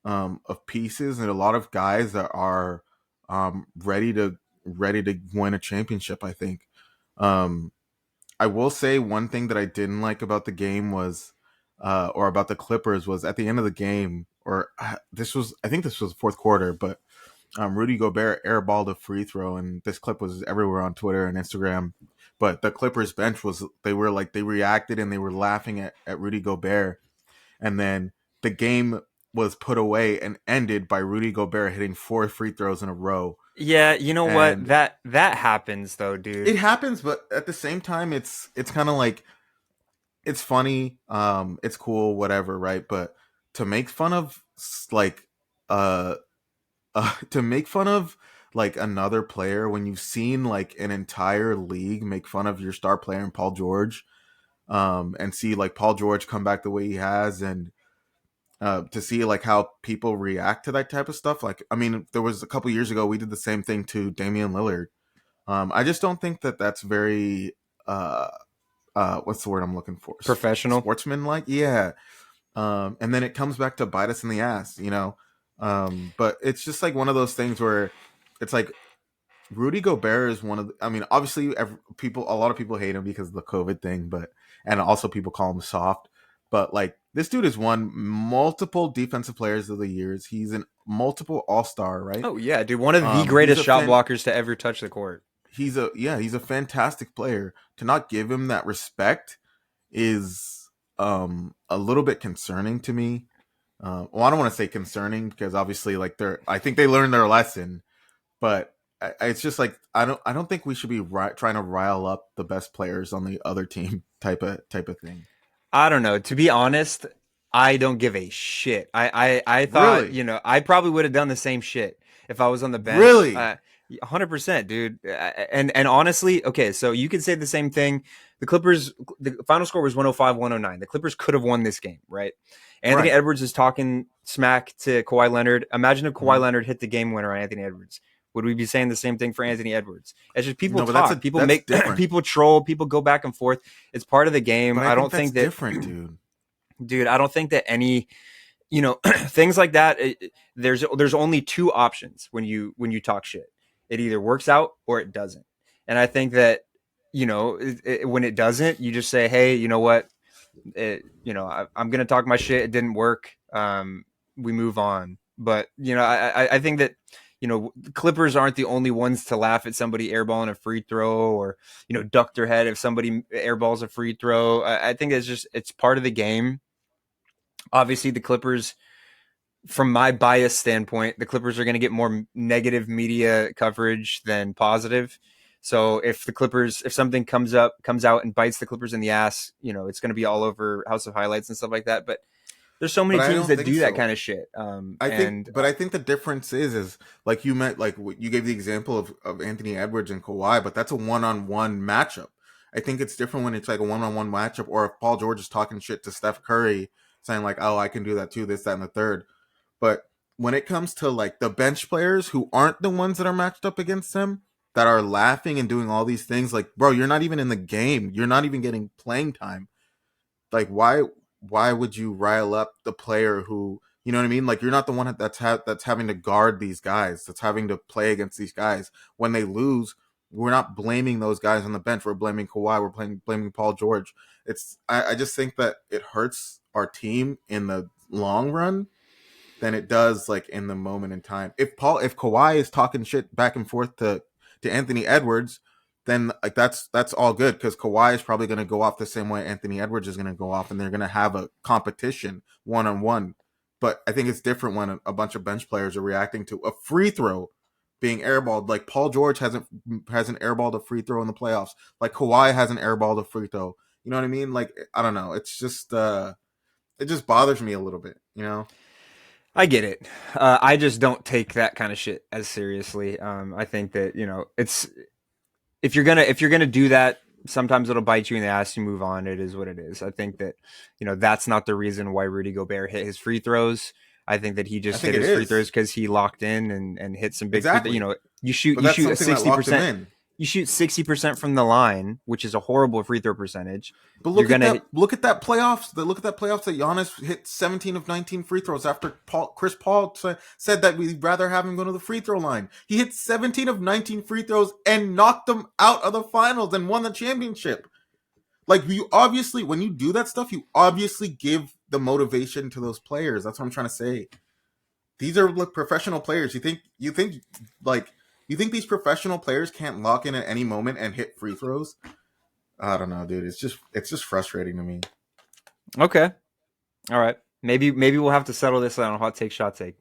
of pieces and a lot of guys that are ready to ready to win a championship. I think. Um, I will say one thing that I didn't like about the game was, or about the Clippers was at the end of the game, or I think this was the fourth quarter, but Rudy Gobert airballed a free throw, and this clip was everywhere on Twitter and Instagram. But the Clippers bench they reacted and they were laughing at Rudy Gobert, and then the game was put away and ended by Rudy Gobert hitting 4 free throws in a row. Yeah, you know what? And That happens though, dude. it happens, but at the same time, it's kind of like it's funny, it's cool, whatever, right? But to make fun of like uh to make fun of like another player when you've seen like an entire league make fun of your star player in Paul George, and see like Paul George come back the way he has, and to see like how people react to that type of stuff. Like, I mean, there was a couple years ago we did the same thing to Damian Lillard. I just don't think that that's very what's the word I'm looking for? Professional. Sportsman-like, yeah. And then it comes back to bite us in the ass, you know. But it's just like one of those things where it's like Rudy Gobert is one of the, I mean, obviously a lot of people hate him because of the COVID thing, but and also people call him soft. But like this dude has won multiple defensive players of the years. He's an multiple all-star, right? Oh yeah, dude, one of the greatest shot blockers to ever touch the court. He's a fantastic player. To not give him that respect is a little bit concerning to me. Well, I don't want to say concerning because obviously like I think they learned their lesson, but it's just like I don't think we should be trying to rile up the best players on the other team type of thing. I don't know. To be honest, I don't give a shit. I thought, Really? you know, I probably would have done the same shit if I was on the bench. Really? 100%, dude. And honestly, okay, so you could say the same thing. The Clippers, the final score was 105-109. The Clippers could have won this game, right? Anthony Right. Edwards is talking smack to Kawhi Leonard. Imagine if Kawhi Leonard hit the game winner on Anthony Edwards. Would we be saying the same thing for Anthony Edwards? It's just people talk, people make, people troll, people go back and forth. It's part of the game. But I don't think that different, dude. Dude, I don't think that any, you know, things like that. There's only two options when you talk shit. It either works out or it doesn't. And I think that, you know, when it doesn't, you just say, hey, you know what, I'm gonna talk my shit. It didn't work. We move on. But you know, I think that, you know, the Clippers aren't the only ones to laugh at somebody airballing a free throw or, you know, duck their head if somebody airballs a free throw. I think it's part of the game. Obviously, the Clippers, from my bias standpoint, the Clippers are going to get more negative media coverage than positive. So if something comes out and bites the Clippers in the ass, you know, it's going to be all over House of Highlights and stuff like that. But there's so many teams that do that kind of shit. I think the difference is like you meant, like you gave the example of Anthony Edwards and Kawhi, but that's a one-on-one matchup. I think it's different when it's like a one-on-one matchup, or if Paul George is talking shit to Steph Curry, saying like, "Oh, I can do that too," this, that, and the third. But when it comes to like the bench players who aren't the ones that are matched up against them, that are laughing and doing all these things, like, bro, you're not even in the game. You're not even getting playing time. Like, why would you rile up the player who, you know what I mean? Like, you're not the one that's having to guard these guys, that's having to play against these guys. When they lose, we're not blaming those guys on the bench. We're blaming Kawhi. We're blaming Paul George. I just think that it hurts our team in the long run than it does like in the moment in time. If Kawhi is talking shit back and forth to Anthony Edwards, then like that's all good, because Kawhi is probably going to go off the same way Anthony Edwards is going to go off, and they're going to have a competition one-on-one. But I think it's different when a bunch of bench players are reacting to a free throw being airballed. Like Paul George hasn't airballed a free throw in the playoffs. Like Kawhi hasn't airballed a free throw. You know what I mean? Like, I don't know. It's just it just bothers me a little bit, you know? I get it. I just don't take that kind of shit as seriously. I think that, you know, it's, if you're gonna do that, sometimes it'll bite you in the ass. You move on. It is what it is. I think that, you know, that's not the reason why Rudy Gobert hit his free throws. I think that he just hit his free throws because he locked in and hit some big free throws. You know, you shoot a 60%. you shoot 60% from the line, which is a horrible free throw percentage. But You're look at gonna that! hit, Look at that playoffs. Look at that playoffs that Giannis hit 17 of 19 free throws after Chris Paul said that we'd rather have him go to the free throw line. He hit 17 of 19 free throws and knocked them out of the finals and won the championship. Like, you obviously, when you do that stuff, you obviously give the motivation to those players. That's what I'm trying to say. These are like professional players. Like you think these professional players can't lock in at any moment and hit free throws? I don't know, dude. It's just frustrating to me. okay, all right. Maybe we'll have to settle this on a hot take, shot take.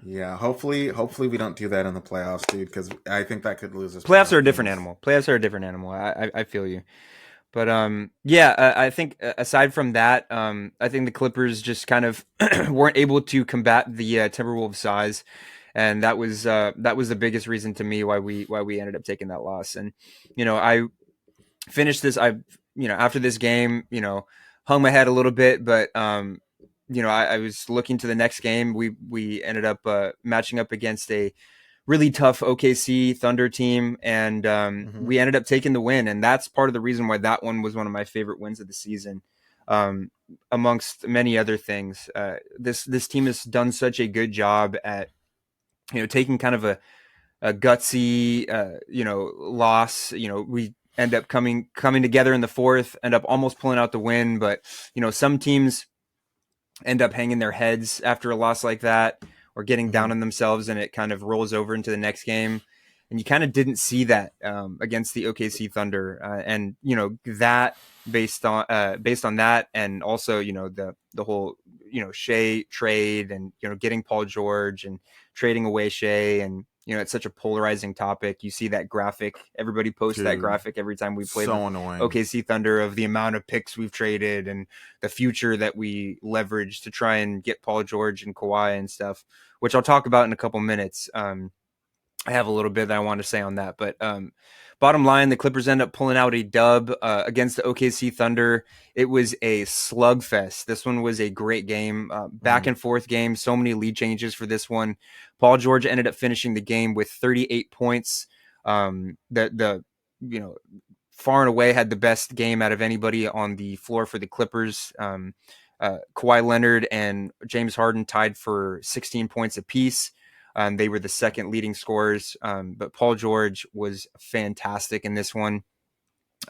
Yeah, hopefully we don't do that in the playoffs, dude, because I think that could lose us Playoffs are playoff a different games. animal. Playoffs are a different animal. I feel you. But yeah, I think aside from that, I think the Clippers just kind of weren't able to combat the Timberwolves size, and that was the biggest reason to me why we ended up taking that loss. And I finished this. After this game, hung my head a little bit, but I was looking to the next game. We ended up matching up against a really tough OKC Thunder team, and Mm-hmm. we ended up taking the win. And that's part of the reason why that one was one of my favorite wins of the season, um, amongst many other things. This team has done such a good job at taking kind of a gutsy loss. We end up coming together in the fourth, end up almost pulling out the win, but some teams end up hanging their heads after a loss like that or getting Mm-hmm. down on themselves, and it kind of rolls over into the next game. And you kind of didn't see that against the OKC Thunder, and that based on that, and also the whole Shea trade, and getting Paul George and trading away Shea, and it's such a polarizing topic. You see that graphic; everybody posts that Dude, graphic every time we play the so annoying. OKC Thunder of the amount of picks we've traded and the future that we leverage to try and get Paul George and Kawhi and stuff, which I'll talk about in a couple minutes. I have a little bit that I want to say on that, but bottom line, the Clippers end up pulling out a dub against the OKC Thunder. It was a slugfest. This one was a great game, Mm-hmm. back and forth game. So many lead changes for this one. Paul George ended up finishing the game with 38 points. The far and away had the best game out of anybody on the floor for the Clippers. Kawhi Leonard and James Harden tied for 16 points apiece. They were the second leading scorers, but Paul George was fantastic in this one.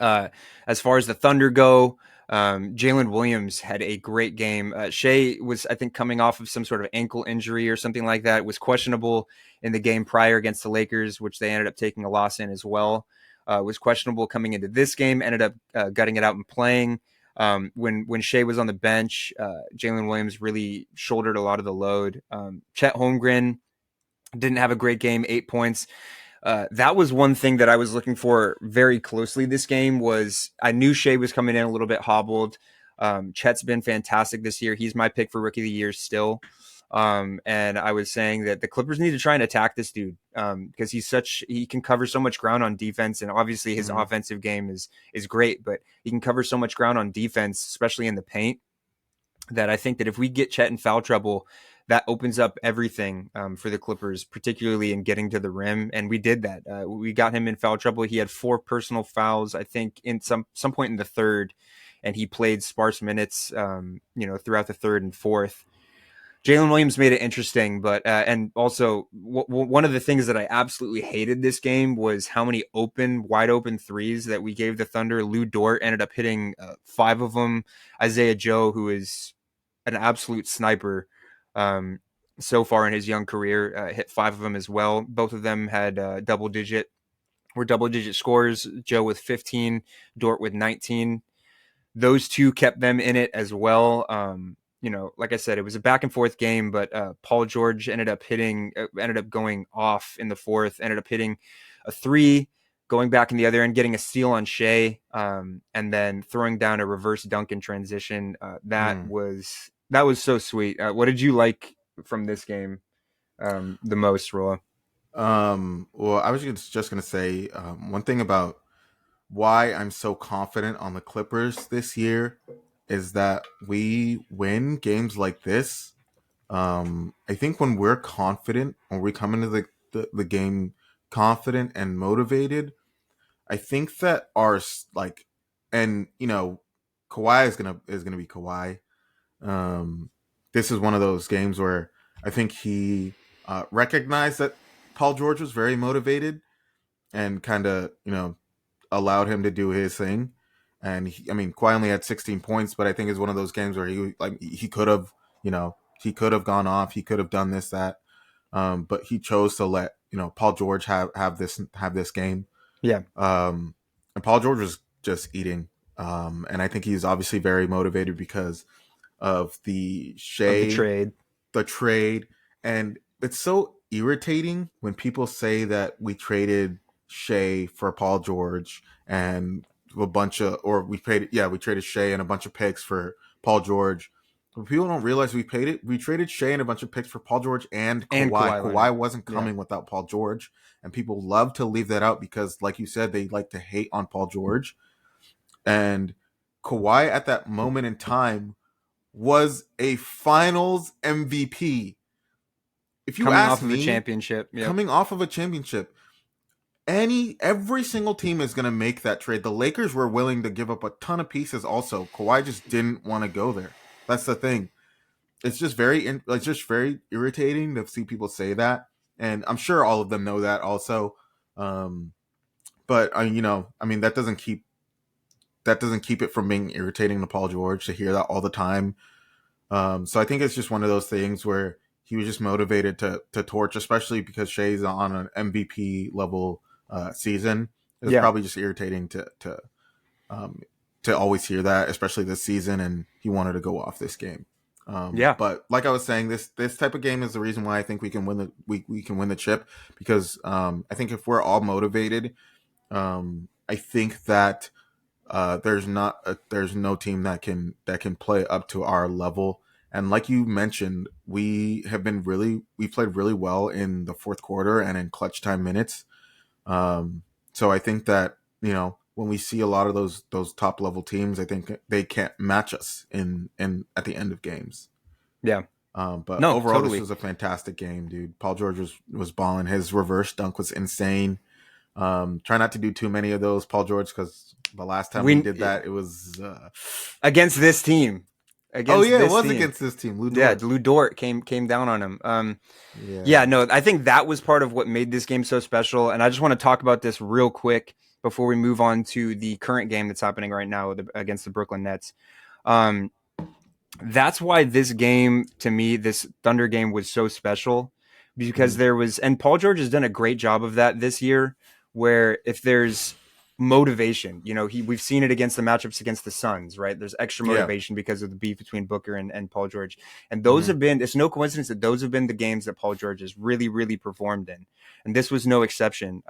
As far as the Thunder go, Jalen Williams had a great game. Shea was, I think, coming off of some sort of ankle injury or something like that. Was questionable in the game prior against the Lakers, which they ended up taking a loss in as well. Was questionable coming into this game. Ended up gutting it out and playing. When Shea was on the bench, Jalen Williams really shouldered a lot of the load. Chet Holmgren didn't have a great game, 8 points. That was one thing that I was looking for very closely this game. Was I knew Shea was coming in a little bit hobbled. Chet's been fantastic this year. He's my pick for rookie of the year still. And I was saying that the Clippers need to try and attack this dude because he can cover so much ground on defense, and obviously his Mm-hmm. offensive game is great, but he can cover so much ground on defense, especially in the paint, that I think that if we get Chet in foul trouble, that opens up everything for the Clippers, particularly in getting to the rim. And we did that. We got him in foul trouble. He had 4 personal fouls, I think, in some point in the third, and he played sparse minutes, throughout the third and fourth. Jalen Williams made it interesting, but and also one of the things that I absolutely hated this game was how many wide open threes that we gave the Thunder. Lou Dort ended up hitting 5 of them. Isaiah Joe, who is an absolute sniper so far in his young career, hit 5 of them as well. Both of them had double digit scores. Joe with 15, Dort with 19. Those two kept them in it as well. Like I said, it was a back and forth game, but Paul George ended up going off in the fourth, ended up hitting a 3, going back in the other end, getting a steal on Shea, and then throwing down a reverse dunk in transition. That was so sweet. What did you like from this game the most, Rolla? Well, I was just gonna say one thing about why I'm so confident on the Clippers this year is that we win games like this. I think when we're confident, when we come into the game confident and motivated, I think that our like, and Kawhi is gonna be Kawhi. This is one of those games where I think he recognized that Paul George was very motivated and kind of allowed him to do his thing. And I mean, Kawhi only had 16 points, but I think it's one of those games where he could have he could have gone off, he could have done this that, but he chose to let Paul George have this game. Yeah, And Paul George was just eating, and I think he's obviously very motivated because of of the trade. the trade, and it's so irritating when people say that we traded Shea for Paul George and a bunch of, or we traded Shea and a bunch of picks for Paul George. But people don't realize we traded Shea and a bunch of picks for Paul George and And Kawhi. Kawhi Kawhi Leonard. wasn't Yeah, coming without Paul George, and people love to leave that out because, like you said, they like to hate on Paul George. And Kawhi at that moment in time was a Finals MVP. If you coming ask off of a me, championship. Yep. coming off of a championship, every single team is going to make that trade. The Lakers were willing to give up a ton of pieces. Also, Kawhi just didn't want to go there. That's the thing. It's just very irritating to see people say that, and I'm sure all of them know that also. But I mean, that doesn't keep it from being irritating to Paul George to hear that all the time. So I think it's just one of those things where he was just motivated to torch, especially because Shea's on an MVP level season. It's Yeah, probably just irritating to always hear that, especially this season, and he wanted to go off this game. yeah, But like I was saying, this type of game is the reason why I think we can win the chip, because I think if we're all motivated, I think that there's no team that can play up to our level. And like you mentioned, we played really well in the fourth quarter and in clutch time minutes. So I think that when we see a lot of those top level teams, I think they can't match us in at the end of games. yeah. But No, overall, this totally. was a fantastic game, dude. Paul George was balling. His reverse dunk was insane. Try not to do too many of those, Paul George, because the last time we did that, it was against this team. oh Against yeah, it this was team. against this team. Lou Yeah, Dort. Lou Dort came down on him. Yeah, Yeah. no, I think that was part of what made this game so special. And I just want to talk about this real quick before we move on to the current game that's happening right now against the Brooklyn Nets. Um, that's why this game, to me, this Thunder game was so special, because Mhm. there was, and Paul George has done a great job of that this year, where if there's motivation, we've seen it against the matchups against the Suns, right? There's extra Yeah. motivation because of the beef between Booker and Paul George. And those Mhm. have been, it's no coincidence that those have been the games that Paul George has really, really performed in. And this was no exception.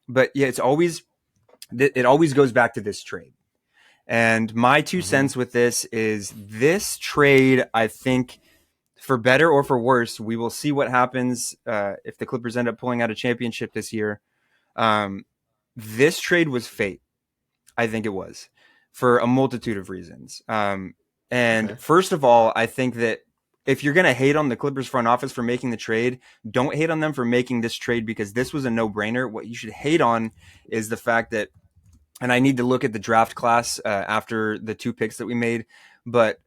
But yeah, it always goes back to this trade. And my two Mhm. cents with this trade, I think, for better or for worse, we will see what happens if the Clippers end up pulling out a championship this year. Um, this trade was fate. I think it was, for a multitude of reasons. And Okay. first of all, I think that if you're going to hate on the Clippers front office for making the trade, don't hate on them for making this trade, because this was a no-brainer. What you should hate on is the fact that, and I need to look at the draft class after the two picks that we made, but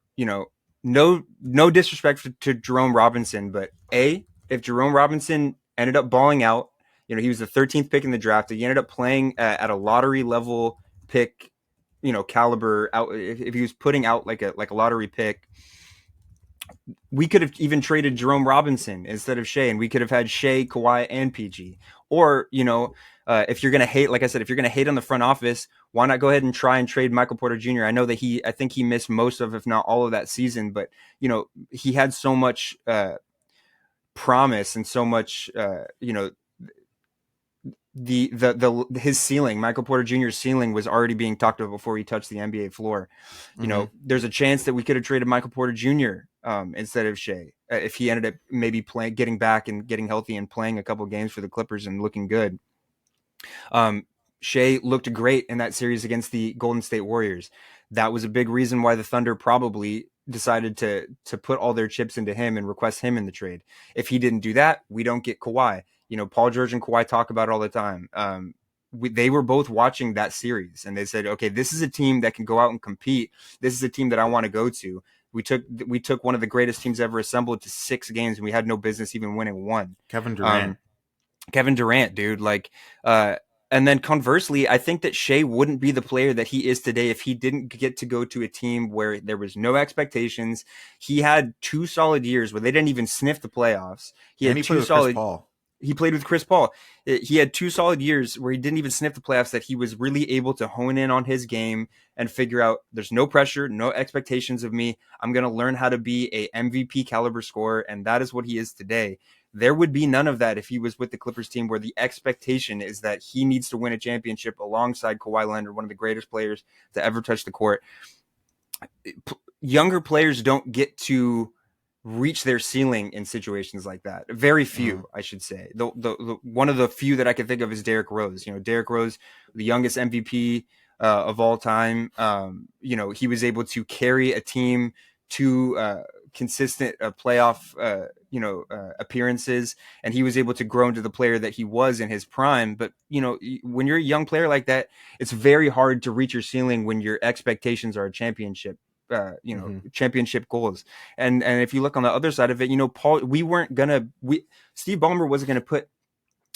no disrespect to Jerome Robinson, but if Jerome Robinson ended up balling out, he was the 13th pick in the draft. He ended up playing at a lottery level pick, caliber out. If he was putting out like a lottery pick, we could have even traded Jerome Robinson instead of Shea, and we could have had Shea, Kawhi, and PG. Or, if you're going to hate, like I said, if you're going to hate on the front office, why not go ahead and try and trade Michael Porter Jr.? I know that I think he missed most of, if not all of that season, but, he had so much promise and so much, his ceiling, Michael Porter Jr.'s ceiling, was already being talked about before he touched the NBA floor. Mhm. There's a chance that we could have traded Michael Porter Jr. Instead of Shea, if he ended up maybe getting back and getting healthy and playing a couple games for the Clippers and looking good. Shea looked great in that series against the Golden State Warriors. That was a big reason why the Thunder probably decided to put all their chips into him and request him in the trade. If he didn't do that, we don't get Kawhi. Paul George and Kawhi talk about it all the time. they were both watching that series, and they said, okay, this is a team that can go out and compete. This is a team that I want to go to. We took one of the greatest teams ever assembled to 6 games, and we had no business even winning one. Kevin Durant. Kevin Durant, dude, like, and then conversely, I think that Shea wouldn't be the player that he is today if he didn't get to go to a team where there was no expectations. He had 2 solid years where they didn't even sniff the playoffs. He And had he played two with Chris solid. Paul. He played with Chris Paul. He had 2 solid years where he didn't even sniff the playoffs, that he was really able to hone in on his game and figure out there's no pressure, no expectations of me. I'm going to learn how to be a MVP caliber scorer, and that is what he is today. There would be none of that if he was with the Clippers team, where the expectation is that he needs to win a championship alongside Kawhi Leonard, one of the greatest players to ever touch the court. Younger players don't get to reach their ceiling in situations like that. Very few, I should say. The one of the few that I can think of is Derrick Rose. Derrick Rose, the youngest MVP of all time. He was able to carry a team to consistent playoff appearances, and he was able to grow into the player that he was in his prime. But when you're a young player like that, it's very hard to reach your ceiling when your expectations are a championship. Championship goals. And if you look on the other side of it, Steve Ballmer wasn't going to put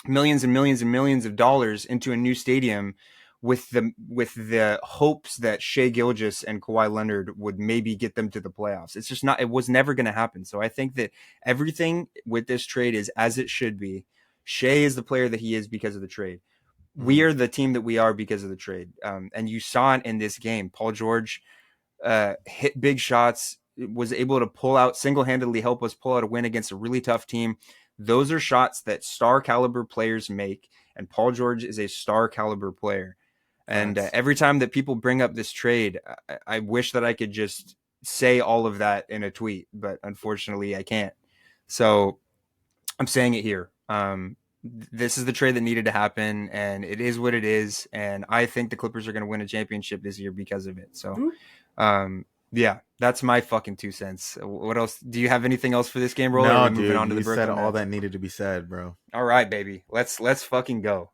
millions and millions and millions of dollars into a new stadium with the hopes that Shea Gilgeous and Kawhi Leonard would maybe get them to the playoffs. It's just not, it was never going to happen. So I think that everything with this trade is as it should be. Shea is the player that he is because of the trade. We are the team that we are because of the trade. And you saw it in this game. Paul George hit big shots, was able to single-handedly help us pull out a win against a really tough team. Those are shots that star caliber players make, and Paul George is a star caliber player. And every time that people bring up this trade, I wish that I could just say all of that in a tweet, but unfortunately I can't. So I'm saying it here. This is the trade that needed to happen, and it is what it is. And I think the Clippers are going to win a championship this year because of it. So, yeah, that's my fucking 2 cents. What else? Do you have anything else for this game, Roller? No, Are we moving on to you the Brooklyn said all Nets? that needed to be said, bro. All right, baby. Let's fucking go.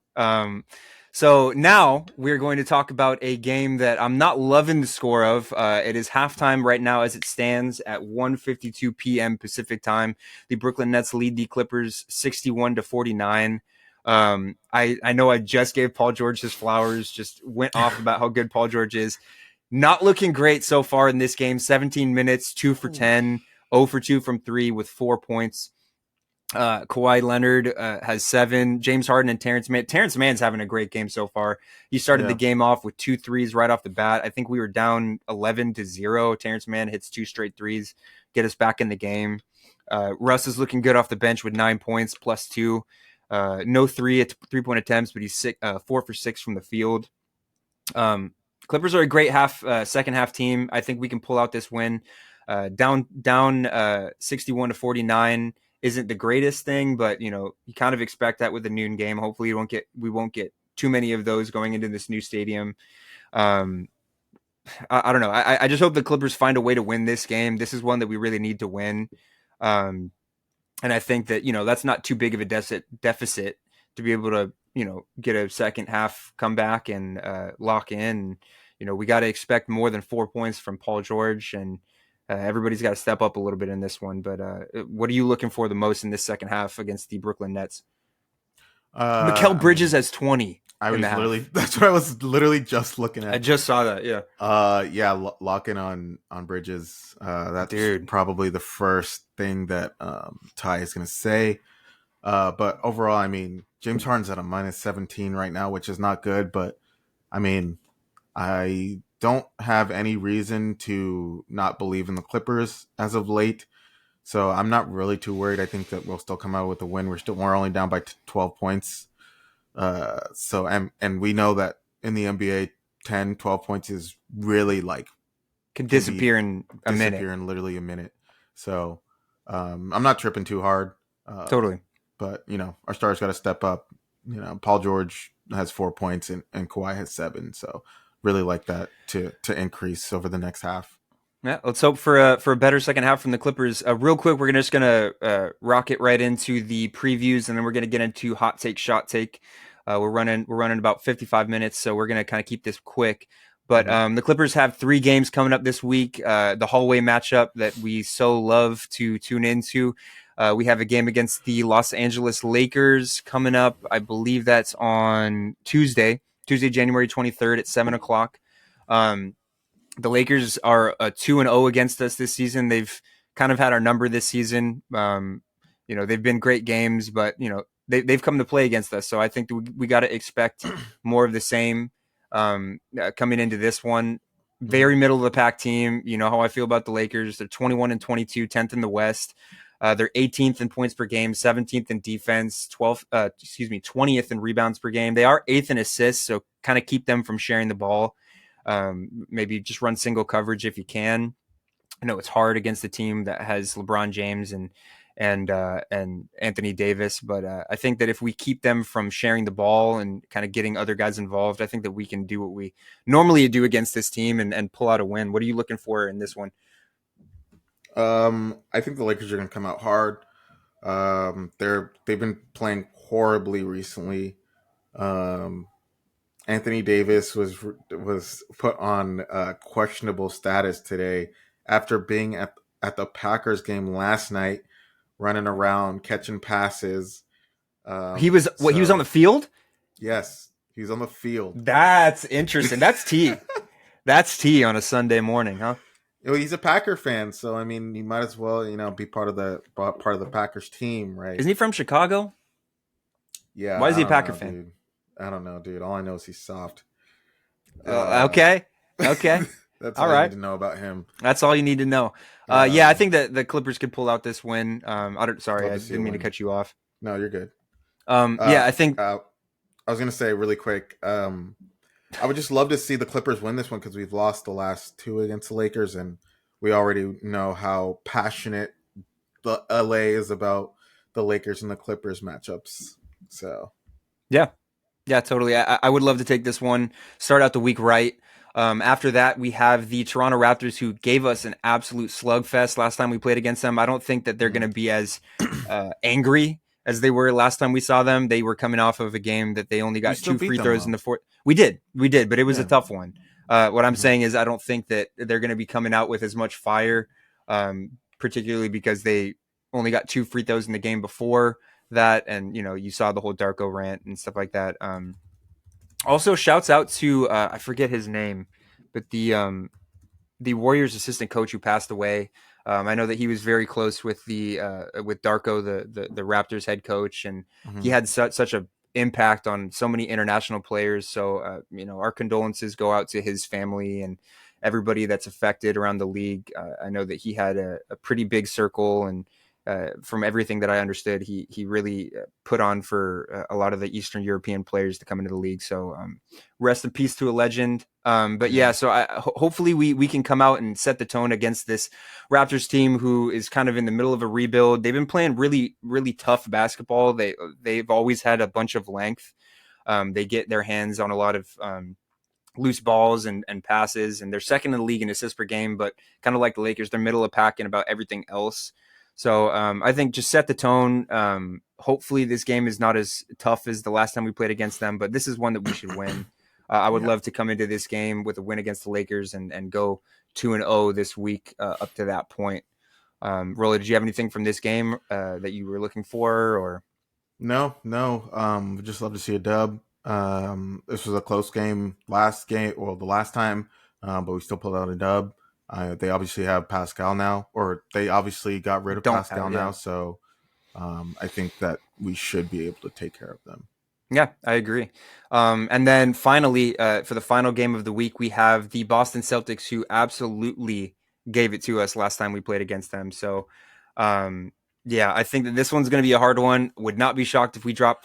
So now we're going to talk about a game that I'm not loving the score of. It is halftime right now as it stands at 1:52 p.m. Pacific time. The Brooklyn Nets lead the Clippers 61-49. I know I just gave Paul George his flowers, just went off about how good Paul George is. Not looking great so far in this game. 17 minutes, 2 for 10, 0 for 2 from 3 with 4 points. Kawhi Leonard has 7. James Harden and Terrence Mann's having a great game so far. He started the game off with 2 threes right off the bat. I think we were down 11-0. Terrence Mann hits 2 straight threes, get us back in the game. Russ is looking good off the bench with 9 points plus 2. No 3-point attempts, but he's 4 for 6 from the field. Clippers are a great second half team. I think we can pull out this win. Down 61-49 isn't the greatest thing, but you kind of expect that with the noon game. Hopefully we won't get too many of those going into this new stadium. I don't know. I just hope the Clippers find a way to win this game. This is one that we really need to win. And I think that, that's not too big of a deficit to be able to, get a second half comeback and lock in. We got to expect more than 4 points from Paul George, and everybody's got to step up a little bit in this one. But what are you looking for the most in this second half against the Brooklyn Nets? Mikal Bridges has 20. That's what I was literally just looking at. I just saw that. Yeah. Lock in on Bridges. That's probably the first thing that Ty is going to say. But overall, I mean, James Harden's at a -17 right now, which is not good. But I mean, I don't have any reason to not believe in the Clippers as of late. So I'm not really too worried. I think that we'll still come out with a win. We're only down by 12 points. And we know that in the NBA, 10, 12 points is really can disappear in a minute. Disappear in literally a minute. So I'm not tripping too hard. Totally. But, our stars got to step up. Paul George has 4 points and Kawhi has 7. So really like that to increase over the next half. Yeah, let's hope for a better second half from the Clippers. Real quick, we're just gonna rocket right into the previews, and then we're gonna get into hot take, shot take. We're running about 55 minutes, so we're gonna kind of keep this quick. But Mhm. the Clippers have 3 games coming up this week. The hallway matchup that we so love to tune into. We have a game against the Los Angeles Lakers coming up. I believe that's on Tuesday, January 23rd at 7 o'clock. Um, the Lakers are 2-0 against us this season. They've kind of had our number this season. They've been great games, but they've come to play against us. So I think we got to expect more of the same coming into this one. Mhm. Very middle of the pack team. You know how I feel about the Lakers. They're 21-22, 10th in the West. They're 18th in points per game, 17th in defense, 20th in rebounds per game. They are 8th in assists, so kind of keep them from sharing the ball. Maybe just run single coverage if you can. I know it's hard against a team that has LeBron James and Anthony Davis, but I think that if we keep them from sharing the ball and kind of getting other guys involved, I think that we can do what we normally do against this team and pull out a win. What are you looking for in this one? I think the Lakers are going to come out hard. They've been playing horribly recently. Um, Anthony Davis was put on questionable status today after being at the Packers game last night, running around catching passes. He was on the So field. yes, he's on the field. That's interesting. That's T. That's T on a Sunday morning, huh? He's a Packer fan, so I mean, he might as well, be part of the Packers team, right? Isn't he from Chicago? Yeah, Why is I he a don't Packer know, fan? dude. I don't know, dude. All I know is he's soft. Uh, Okay. Okay. that's All all you need right. to know about him. That's all you need to know. Yeah, I Um, think that the Clippers could pull out this win. Sorry, love I to see a didn't mean to win. cut you off. No, you're good. Yeah, Uh, I think uh, I was gonna say really quick. I would just love to see the Clippers win this one because we've lost the last two against the Lakers, and we already know how passionate the LA is about the Lakers and the Clippers matchups. So yeah, yeah, totally. I would love to take this one, start out the week right. After that, we have the Toronto Raptors, who gave us an absolute slugfest last time we played against them. I don't think that they're going mhm. to be as angry as they were last time we saw them. They were coming off of a game that they only We got still two beat free them throws in though. the fourth. We did, but it was a Yeah. tough one. What I'm Mhm. saying is, I don't think that they're going to be coming out with as much fire, particularly because they only got two free throws in the game before that, and you saw the whole Darko rant and stuff like that. Also, shouts out to I forget his name, but the Warriors assistant coach who passed away. I know that he was very close with Darko, the Raptors head coach, and he Mhm. had such a impact on so many international players. So our condolences go out to his family and everybody that's affected around the league. I know that he had a pretty big circle, and from everything that I understood, he really put on for a lot of the Eastern European players to come into the league. So rest in peace to a legend. But yeah, Yeah. so hopefully we can come out and set the tone against this Raptors team, who is kind of in the middle of a rebuild. They've been playing really really tough basketball. They've always had a bunch of length. They get their hands on a lot of loose balls and passes, and they're second in the league in assists per game. But kind of like the Lakers, they're middle of pack in about everything else. So I think just set the tone. Hopefully this game is not as tough as the last time we played against them, but this is one that we should win. I would Yeah. love to come into this game with a win against the Lakers and go 2-0 this week up to that point. Rolla, did you have anything from this game that you were looking for, or No, no. Just love to see a dub. This was a close game last game, well, the last time, but we still pulled out a dub. They obviously have Pascal now, or they obviously got rid of don't have Pascal it? now. Yeah, So I think that we should be able to take care of them. yeah, I agree. And then finally, for the final game of the week, we have the Boston Celtics, who absolutely gave it to us last time we played against them. So, um, yeah, I think that this one's going to be a hard one. Would not be shocked if we drop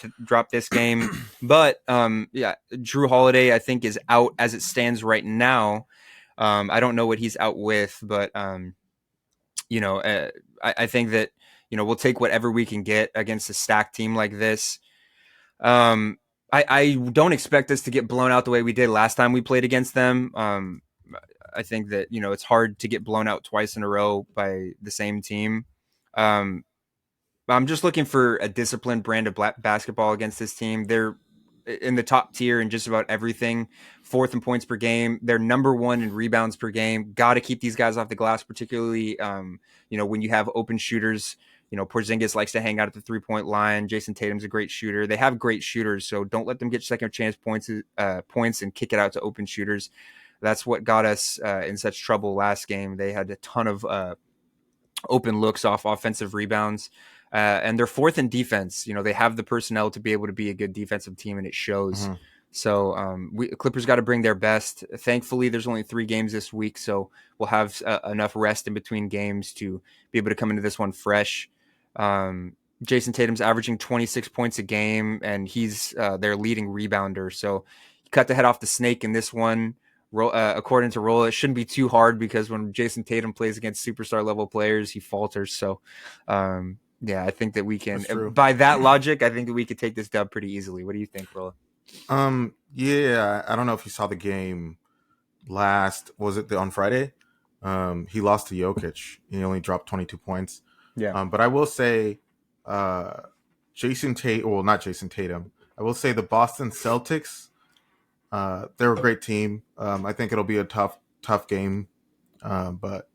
this game. But yeah, Drew Holiday, I think, is out as it stands right now. I don't know what he's out with, but you know, uh, I think that we'll take whatever we can get against a stacked team like this. Um, I don't expect us to get blown out the way we did last time we played against them. I think that it's hard to get blown out twice in a row by the same team. Um, I'm just looking for a disciplined brand of basketball against this team. in the top tier in just about everything. Fourth in points per game. They're number one in rebounds per game. Got to keep these guys off the glass, particularly when you have open shooters. Porzingis likes to hang out at the 3-point line. Jason Tatum's a great shooter. They have great shooters, so don't let them get second chance points and kick it out to open shooters. That's what got us in such trouble last game. They had a ton of open looks off offensive rebounds. And they're fourth in defense. They have the personnel to be able to be a good defensive team, and it shows. Mm-hmm. So Clippers got to bring their best. Thankfully, there's only 3 games this week, so we'll have enough rest in between games to be able to come into this one fresh. Jason Tatum's averaging 26 points a game, and he's their leading rebounder. So he cut the head off the snake in this one. According to Rolla, it shouldn't be too hard because when Jason Tatum plays against superstar level players, he falters. So, I think that we can, by that logic, I think that we could take this dub pretty easily. What do you think, Rolla? Yeah, I don't know if you saw the game was it on Friday? He lost to Jokic. He only dropped 22 points. Yeah. But I will say, not Jason Tatum. I will say the Boston Celtics, they're a great team. I think it'll be a tough game. But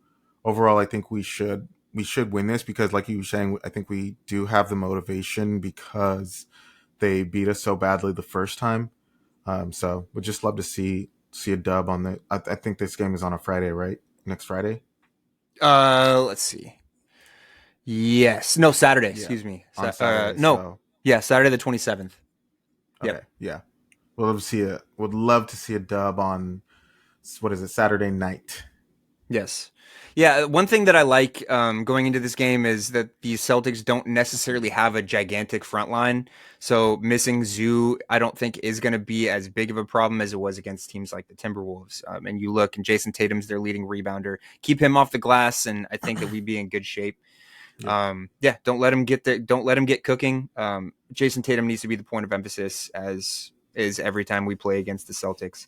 overall, I think we should win this because, like you were saying, I think we do have the motivation because they beat us so badly the first time. So we'd just love to see a dub on the. I think this game is on a Friday, right? Next Friday. Let's see. Yes. No, Saturday. Yeah. Excuse me. Saturday, Saturday the 27th. Okay. Yeah. Would love to see a dub on, what is it, Saturday night. Yes. Yeah, one thing that I like going into this game is that the Celtics don't necessarily have a gigantic front line. So missing Zoo, I don't think is going to be as big of a problem as it was against teams like the Timberwolves. And you look, and Jason Tatum's their leading rebounder. Keep him off the glass, and I think that we'd be in good shape. Yeah. Don't let him get cooking. Jason Tatum needs to be the point of emphasis, as is every time we play against the Celtics.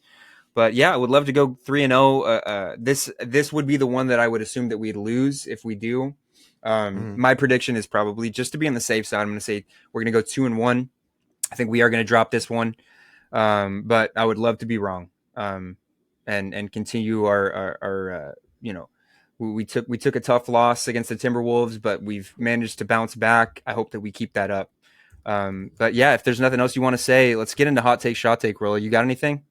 But yeah, I would love to go 3-0. This would be the one that I would assume that we'd lose if we do. My prediction is probably, just to be on the safe side, I'm going to say we're going to go 2-1. I think we are going to drop this one, but I would love to be wrong. And continue our we took a tough loss against the Timberwolves, but we've managed to bounce back. I hope that we keep that up. But yeah, if there's nothing else you want to say, let's get into hot take, shot take. Roller, you got anything?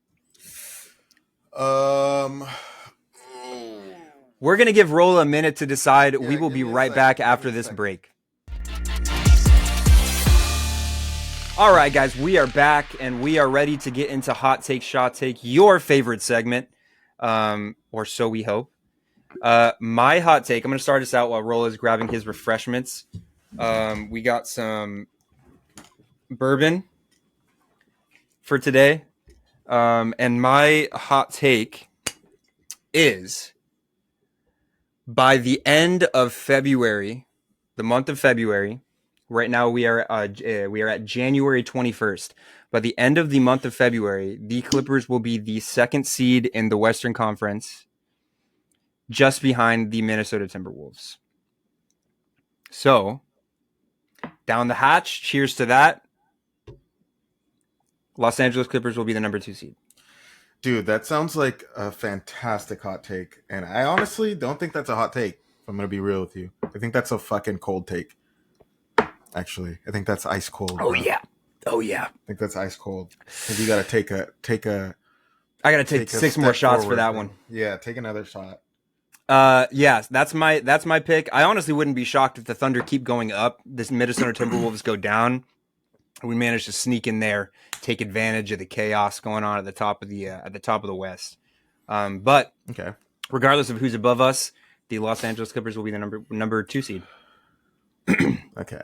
We're going to give Rolla a minute to decide. We will be right back after this break. All right, guys, we are back and we are ready to get into hot take, shot take, your favorite segment, or so we hope. My hot take, I'm going to start us out while Rolla is grabbing his refreshments. We got some bourbon for today. And my hot take is, by the end of February, the month of February, right now we are at January 21st. By the end of the month of February, the Clippers will be the 2nd seed in the Western Conference, just behind the Minnesota Timberwolves. So, down the hatch, cheers to that. Los Angeles Clippers will be the number 2 seed. Dude, that sounds like a fantastic hot take. And I honestly don't think that's a hot take, if I'm going to be real with you. I think that's a fucking cold take. Actually, I think that's ice cold. Oh, yeah. I think that's ice cold. I think you got to take a... I got to take 6 more shots for that one. Yeah, take another shot. Yeah, that's my pick. I honestly wouldn't be shocked if the Thunder keep going up. This Minnesota Timberwolves go down. We managed to sneak in there, take advantage of the chaos going on at the top of the West. But okay, regardless of who's above us, the Los Angeles Clippers will be the number 2 seed. Okay,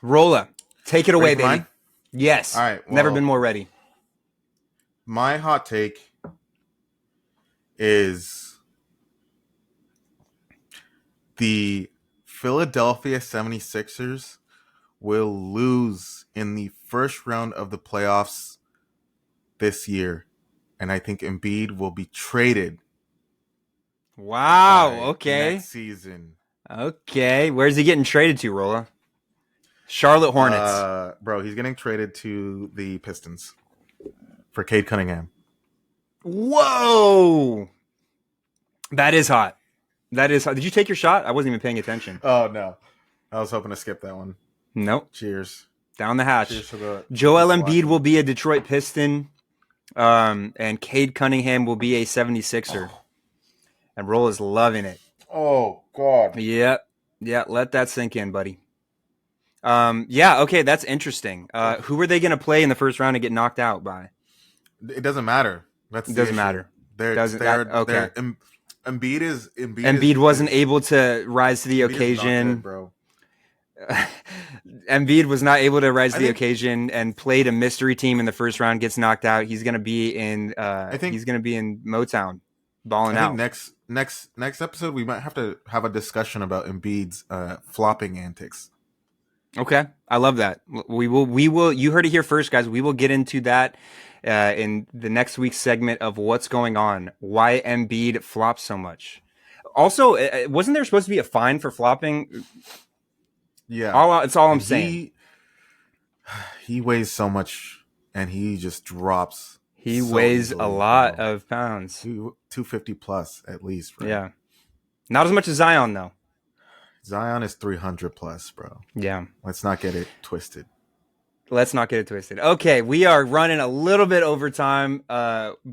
Rolla, take it away, baby. Mine? Yes. All right. Well, never been more ready. My hot take is the Philadelphia 76ers will lose in the first round of the playoffs this year. And I think Embiid will be traded. Wow. Okay. Next season. Okay. Where's he getting traded to, Rolla? Charlotte Hornets. Bro, he's getting traded to the Pistons for Cade Cunningham. Whoa, that is hot. That is hot. Did you take your shot? I wasn't even paying attention. Oh no, I was hoping to skip that one. Nope. Cheers. Down the hatch. Cheers to the Joel Embiid will be a Detroit Piston, and Cade Cunningham will be a 76er. And Roll is loving it. Oh God. Yeah. Let that sink in, buddy. Yeah. Okay, that's interesting. Who are they going to play in the first round and get knocked out by? It doesn't matter. It doesn't matter. Okay. Embiid wasn't able to rise to the occasion, bro. Embiid was not able to rise to the occasion and played a mystery team in the first round. Gets knocked out. He's going to be in. He's going to be in Motown, balling out. Next episode, we might have to have a discussion about Embiid's flopping antics. Okay, I love that. We will. You heard it here first, guys. We will get into that in the next week's segment of what's going on, why Embiid flops so much. Also, wasn't there supposed to be a fine for flopping? Yeah, it's all I'm saying. He weighs so much, and he just drops. He weighs a lot of pounds. 250 plus at least. Right? Yeah, not as much as Zion though. Zion is 300 plus, bro. Yeah, let's not get it twisted. Okay, we are running a little bit over time.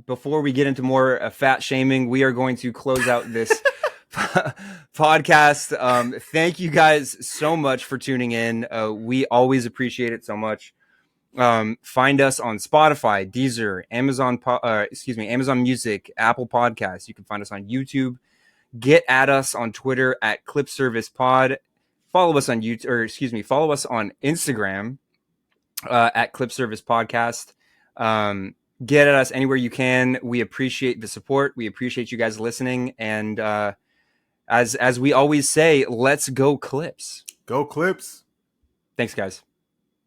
Before we get into more fat shaming, we are going to close out this podcast. Thank you guys so much for tuning in. We always appreciate it so much. Find us on Spotify, Deezer, Amazon Music, Apple Podcasts. You can find us on YouTube. Get at us on Twitter at Clip Service Pod. Follow us on follow us on Instagram at Clip Service Podcast. Get at us anywhere you can. We appreciate the support. We appreciate you guys listening. And as we always say, let's go Clips. Go Clips. Thanks, guys.